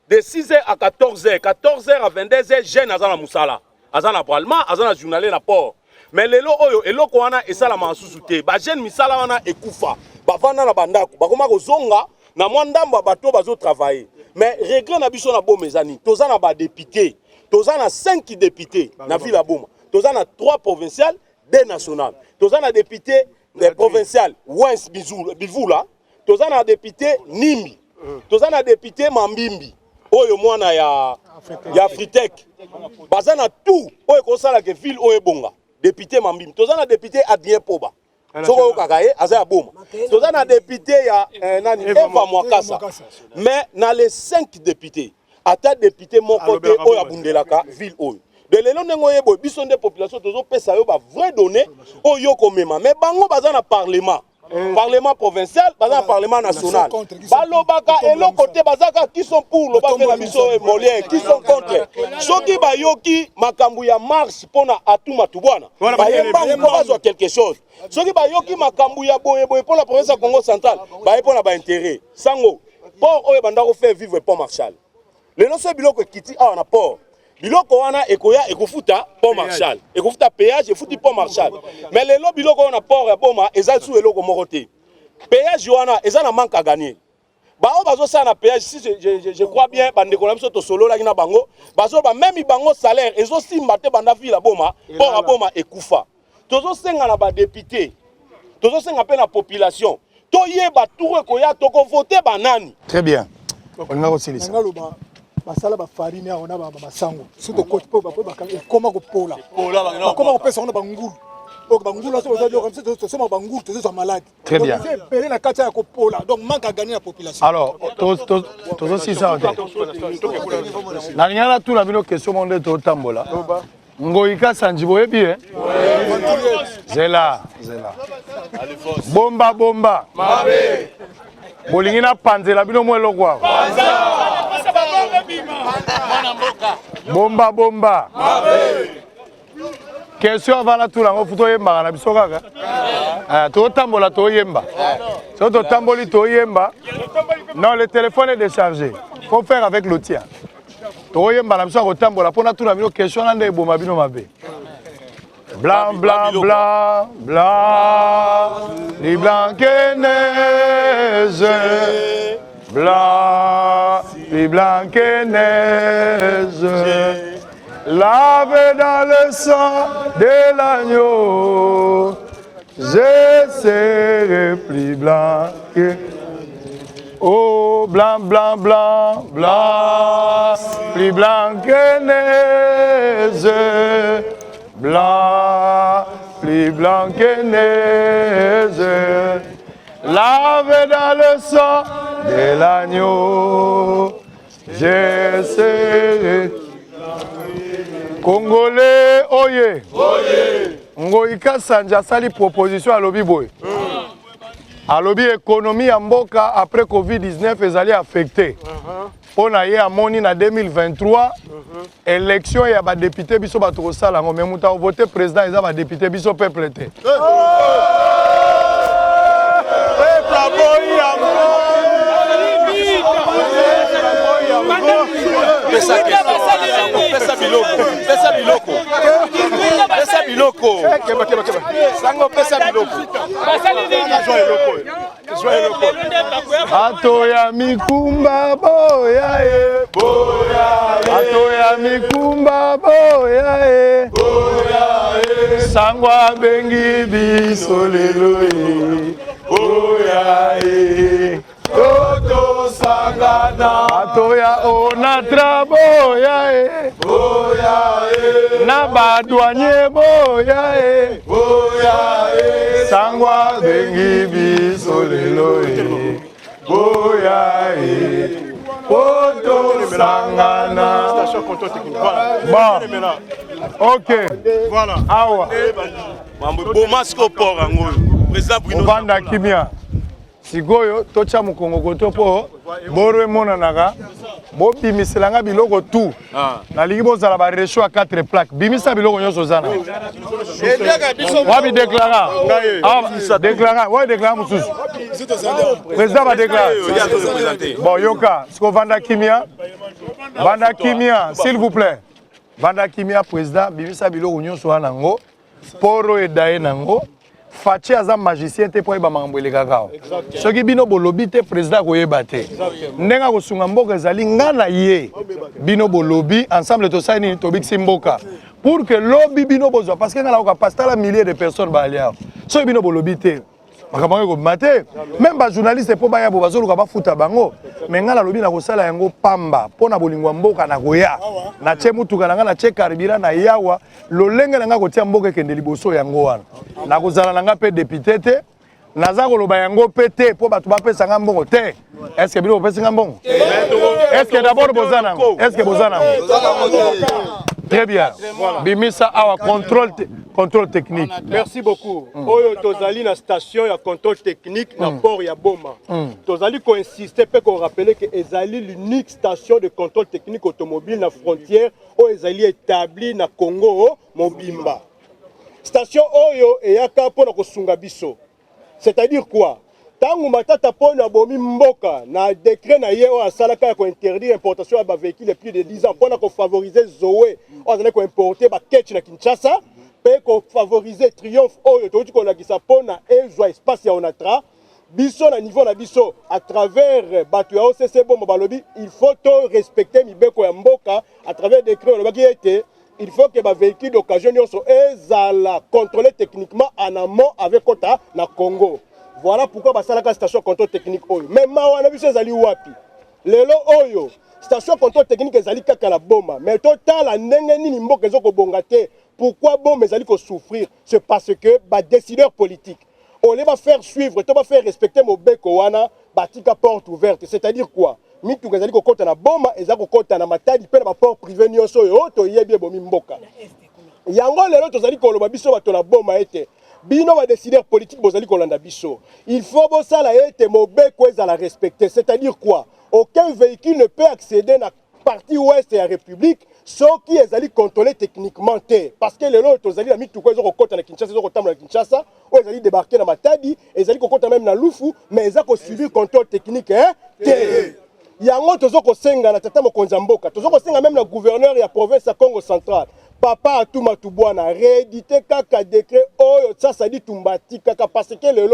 de 6h à 14h, 14h à 22h, jeune Azana Moussala. Azana Bralma, Azana journalier na port. Mais les lots, et l'eau qu'on a, et ça la mansouté. Bah, jeune Missala, on a écoufa. Bah, vana la bandako. Bah, comment zonga, na mwandamba bateau bazo travailler. Mais, regret na biso na Boma Zani. Tozana ba député. Tozana 5 députés na ville à Boma. Tozana 3 provinciales, 2 nationales. Tozana député provincial, Wens Bivula. Tozana député Nimbi. Tozana député Mambimbi. Oyo mwana ya Afritech. Bazana tout. Oyo kosala ke ville oyo bonga. Député Mambimbi. Tozana député Adrien Poba. Soko yo kakaye azaya boma. Tozana député ya nani Eva Mwakasa. Mais na les 5 députés, ata député mon côté oyo abundelaka ville oyo. De l'élan n'engoye boy, bison des populations, toujours pesa yo ba vrai donné, oyo komema. Mais bango bazana parlement. parlement provincial, baza parlement national. Balobaka et l'autre côté bazaka qui sont pour le bac la mission Molière, qui sont contre. Soki bayoki makambu ya marche pona atuma tubwana. Bayemba ko quelque chose. Soki bayoki makambu ya boye pour la province Congo central, baye pona ba intérêt. Sango port oyo bandako faire vivre pont Marshall. Le non c'est biloko kiti a na port. Biloko wana ekoya ekofuta pont Marshall. Ekofuta péage efuti pont Marshall. Mais le lo biloko wana port ya boma eza sous eloko moko te. Péage wana eza na manque à gagner. Ba o bazo sa na péage si je crois bien bandeko na biso to solo la kina bango bazo ba même bango salaire ezo simba te banda ville boma port ya boma ekufa. Tozo senga na ba député. Tozo senga pe na population. Toyeba tout ekoya toko voter banani. Très bien. On a aussi les basala ba farine ona ba masango surtout coach po ba koma ko pola koma ko pesa ona bangulu o bangulu so zo comme ça so bangulu to zo malade très bien pele na kata ya ko pola donc manque à gagner la population alors to aussi ça na nyala tout la bino question monde to tambola ngoika sanjibo ebi zela bomba mabe bolingi na panzela bino mwelo kwa bomba question avant la tout la ngofuto yemba na biso kaka to tambola to yemba so to tamboli to yemba non le téléphone est déchargé faut faire avec le tien to yemba na biso ko tambola pona tout la bino question na ndé boma bino mabe blanc les blancs que neige blanc les blancs que neige lavé dans le sang de l'agneau je serai plus blanc que oh blanc plus blanc que neige blanc, plus blanc que neige, lavé dans le sang de l'agneau, je serai Congolais, oye, Ngoïka Sanja sali proposition à lobby boy. À lobby économie en Mboka après Covid-19 est affecté. On a eu à Moni en 2023, élection et à député biso batoko sala mais muta voter président et à député biso peuple té. Atoya mikumba boya atoya mikumba boya sangwa bengi biso lelo boya toto sangana atoya onatra boya na badouanier boya sangwa bengi biso lelo boya toto sangana bon ok voilà awa mambo bomasko pora ngoyo président Bruno Vanda Kimia sikoyo tocha mukongo koto po boro emonanaka bobimiselanga biloko tu nalingi bozala baresho ya 4 plaques bimisa biloko nyonso zana wabi deklara deklara wa deklara mususu président ba deklara bon yoka siko Vanda Kimia s'il vous plaît Vanda Kimia président bimisa biloko nyonso wana ngo poro edaye nango Fachi aza magicien te po yeba makambo elekaka. Soki bino bolobi te président koyeba te. Ndenga kosunga mboka ezali nga na ye. Bino bolobi ensemble tosali tobikisi mboka. Pour que lobby bino bozwa parce que nga la passer la milliers de personnes ba alia. Soki bino bolobi te. Makambo ko mate. Même ba journaliste po ba ya bo bazoluka ba futa bango. Mais nga la lobi na kosala yango pamba pona bolingwa mboka na koya. Na che mutuka na nga na che karibira na yawa lolenge na nga kotia mboka kende liboso yango wana. Na kozala na nga pe député te naza koloba yango pe te po bato bapesa nga mbongo te. Est-ce que bino bopesa nga mbongo? Est-ce que d'abord bozana? Est-ce que bozana? Très bien. Bimisa awa contrôle technique. Merci beaucoup. Oyo tozali na station ya contrôle technique na port ya Boma. Tozali ko insister pe ko rappeler que ezali l'unique station de contrôle technique automobile na frontière o ezali établi na Congo Mobimba. Station oyo eyaka pona ko sunga biso. C'est-à-dire quoi? Tangu matata pona bomi mboka na décret na ye o asalaka ko interdire importation ya ba véhicules plus de 10 ans pona ko favoriser Zoé. O azali ko importer ba ketch na Kinshasa. Pe ko favoriser Triomphe oyo toki ko lakisa pona ezwa espace ya Onatra biso na niveau na biso à travers batu ya OCC bomba balobi il faut to respecter mibeko ya mboka à travers décret le baki été il faut que ba véhicule d'occasion nyonso ezala contrôler techniquement en amont avec kota na Congo. Voilà pourquoi basalaka station contrôle technique oyo mais mawana biso ezali wapi lelo oyo station contrôle technique ezali kaka la Boma mais total ndenge nini mboka ezoko bonga te. Pourquoi bon mais allez souffrir? C'est parce que les décideurs politiques, on les va faire suivre, on va faire respecter mon bekoana, batika porte ouverte. C'est-à-dire quoi? Mitu gazali ko kota na Boma, ezako kota na Matadi, pe na port privé nyonso yo to yebi bomi mboka. Yango lelo tozali ko loba biso bato na Boma ete. Bino ba décideurs politiques bozali ko landa biso. Il faut bo sala ete mo beko ezala respecter. C'est-à-dire quoi? Aucun véhicule ne peut accéder na partie ouest de la République. Ce qui est contrôlé techniquement, parce que les autres, ils ont mis tout quoi, ils ont côté na Kinshasa, ils ont côté na Kinshasa, ou ils ont débarqué dans Matadi, ils ont côté même na Lufu, mais ils ont suivi le contrôle technique, hein? Il y a un autre qui a tata mokonzamboka, qui a même le gouverneur de la province de Congo central. Papa Atuma Tubwana réédité kaka décret oyo ça dit tumbati kaka parce que le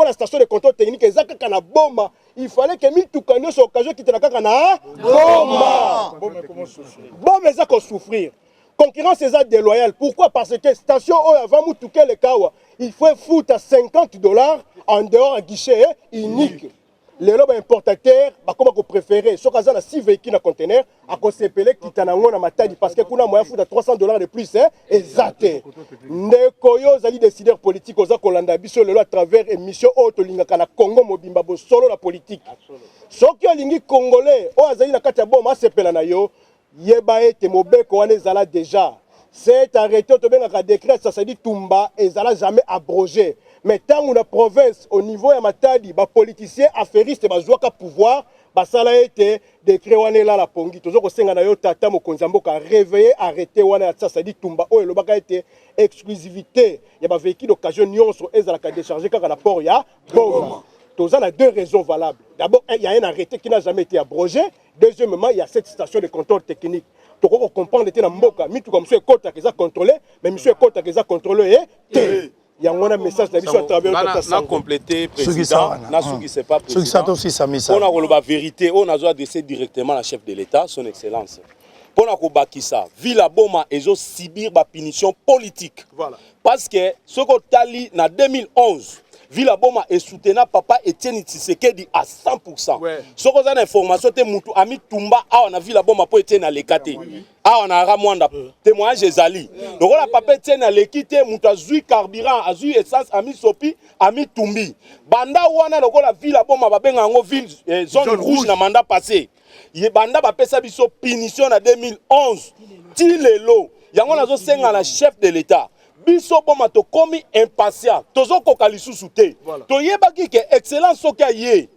la station de contrôle technique ezaka kana Boma il fallait que mi tukano so occasion qui te kaka na Boma Boma ezako souffrir concurrence est déloyale. Pourquoi? Parce que station oyo avant mutuke le kawa il faut foutre à $50 en dehors à guichet unique. Les lobes importateurs, comment vous préférez? Si vous avez 6 véhicules à conteneur, à conseiller qui t'en a Matadi parce que vous avez moyen de $300 de plus, exact. Nekoyo zali décideurs politiques aux Akolanda biso le à travers émission auto lingaka na Congo Mobimba bo solo la politique. Soki olingi congolais, o azali na kati ya boma sepela na yo, yeba ete mobeko wana ezala déjà. C'est arrêté to benga décret ça se dit Tumba ezala jamais abrogé. Mais tant que la province, au niveau de Matadi, les politiciens affairistes, ils ont pouvoir, ça a été décret là la pongi. Toujours que c'est un tata mokonzambo qui a réveillé, arrêté, ça dit Tumba. Oh, le baga été exclusivité. Il y a des véhicules d'occasion, ils ont déchargé quand la port, il y a bon. Tous a deux raisons valables. D'abord, il y a un arrêté qui n'a jamais été abrogé. Deuxièmement, il y a cette station de contrôle technique. Tu comprends que Mboka, mais tout comme monsieur Kota qui a contrôlé, mais monsieur Kota qui a contrôlé, il y a un message de à travers on a complété président Nasugi c'est pas président on a la vérité on a adressé directement à la chef de l'État son excellence pour na ko bakisa Villa Boma ezo subir ba punition politique voilà parce que ce ko tali na 2011 Villa Boma est soutenu papa Etienne Tshisekedi à 100%. Ce qu'on a information te mutu ami Tumba a on a Villa Boma pour Etienne à l'écate. Ah on a Ramwanda témoignage ezali. Donc on a papa Etienne à l'équité mutu azui carburant azui essence ami Sopi ami Tumbi. Banda wana loko la Villa Boma ba benga ngo ville zone rouge na mandat passé. Ye banda ba pesa biso punition na 2011. Ti lelo yango nazo senga la chef de l'État. Biso Boma to komi impatient tozo koka lisusu te to yebaki ke excellence soki aye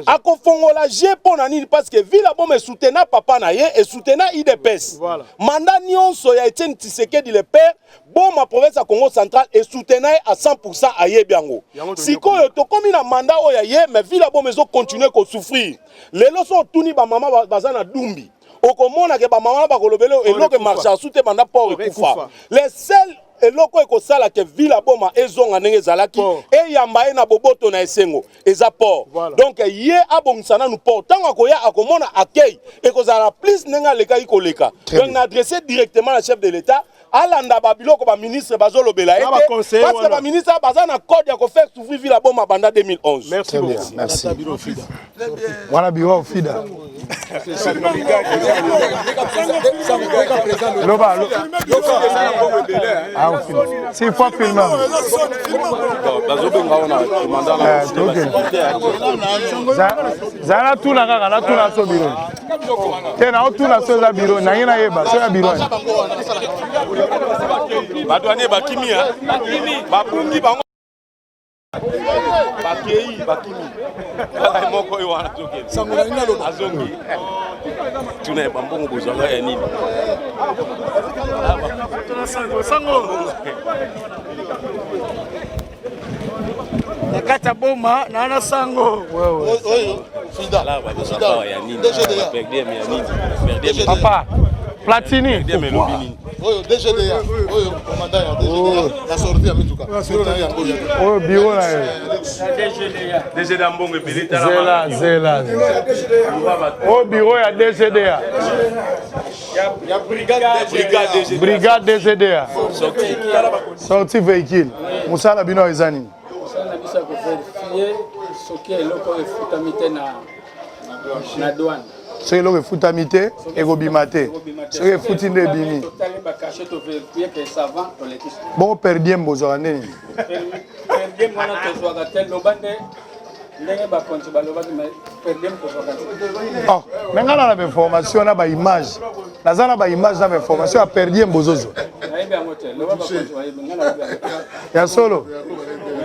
akofongola je pona nini parce que Villa Boma soutena papa na ye et soutena IDPS mandat nyonso ya Etienne Tshisekedi le père Boma province ya Congo central et soutena à 100% aye biango sikoyo to komi na mandat oya ye mais Villa Boma zo continuer ko souffrir lelo so tuni ba mama bazana dumbi okomona ke ba mama ba kolobelo eloko marché soute banda port ekufa les seuls et loko eko sala ke Villa Boma ezonga ndenge zalaki et yamba na boboto na esengo eza port donc ye abongisana nous port tango akoya akomona accueil eko zala plus ndenge leka ikoleka donc na adressé directement la chef de l'État alanda babiloko ba ministre bazolobela ete parce que ba ministre baza na code ya ko faire souffrir Villa Boma banda 2011 merci beaucoup merci voilà biro Fida Loba, c'est fois filmé. Zala tout la gaga, la tout la so biro. Tena tout la so za biro, na ngina yeba, so ya biro. Badouane bakimia, babungi bango. Bakimi. Kala moko yo wana toke. Sangola ina loba. Azongi. Tuna bambongo bozanga ya nini? Sango. Nakata boma na ana sango. Oyo. Fida. Là ba ya nini? Perdem ya nini? Papa. Platini. Oyo DGDA, oyo commandant ya DGDA, la sortie ya mituka. Oyo bureau na ye. DGDA mbongo ebelita la Zela. Oyo bureau ya DGDA. Ya brigade DGDA. Sorti véhicule. Musala bino ezani. Musala bisa ko vérifier soki eloko efutamite na douane. Ce qui est foutamité et gobimate. Ce qui est foutine bimi. Bon, perdien bozorane. Perdien mwana tozwaka tel lobande ndenge bakonzi balobaki perdien kozwaka. Oh, menga na information na ba image. Naza na ba image na information ya perdien bozozo. Nayebi yango te, loba bakonzi wayebi ngana loba. Ya solo.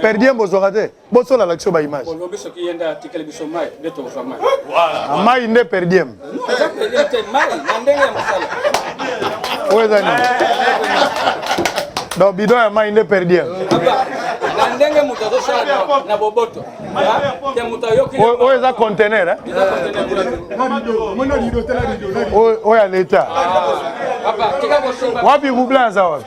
Perdien bozorate. Boso la l'action ba image. Lobi soki yenda article biso mai, beto ko mai. Voilà. Mai inde perdien. Perdien te mai, na ndenge ya mosala. Oezani. Donc bidon ya mai inde perdien. Na ndenge mutu azosala na boboto. Te mutu ayoki. Oeza conteneur hein. Oya l'État. Papa, tika bosoba. Wapi Roublan za wapi?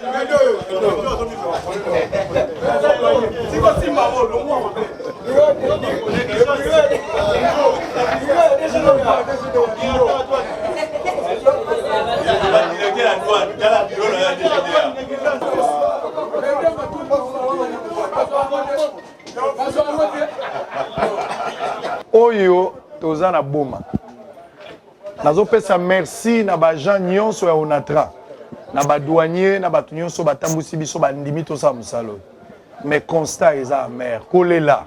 Oyo toza na boma. Nazopesa merci na ba Jean nyonso ya Onatra. Na ba douanier na ba nyonso batambusi biso bandimi to sa musalo. Mais constat eza amer. Kolela.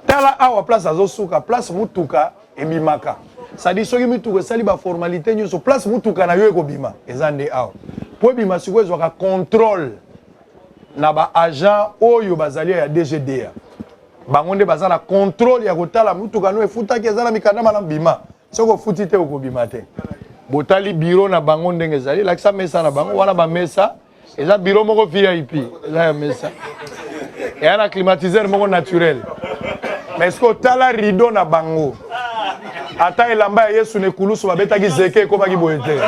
Tala awa place azosuka place mutuka ebimaka. Sadi soki mutuka sali ba formalité nyonso place mutuka na yo ekobima. Eza nde awa. Po bima siko ezwaka contrôle na ba agent oyo bazali ya DGDA. Bango nde baza na contrôle ya kotala mutuka no efutaki eza na mikanda na bima. Soko futi te okobima te. Botali bureau na bango ndenge ezali lakisa mesa na bango wana ba mesa eza bureau moko VIP eza ya mesa. Et un climatiseur moko naturel. Mais est-ce que tala rideau na bango ata elamba ya Yesu ne kulusu babetaki zeke ko baki boyete.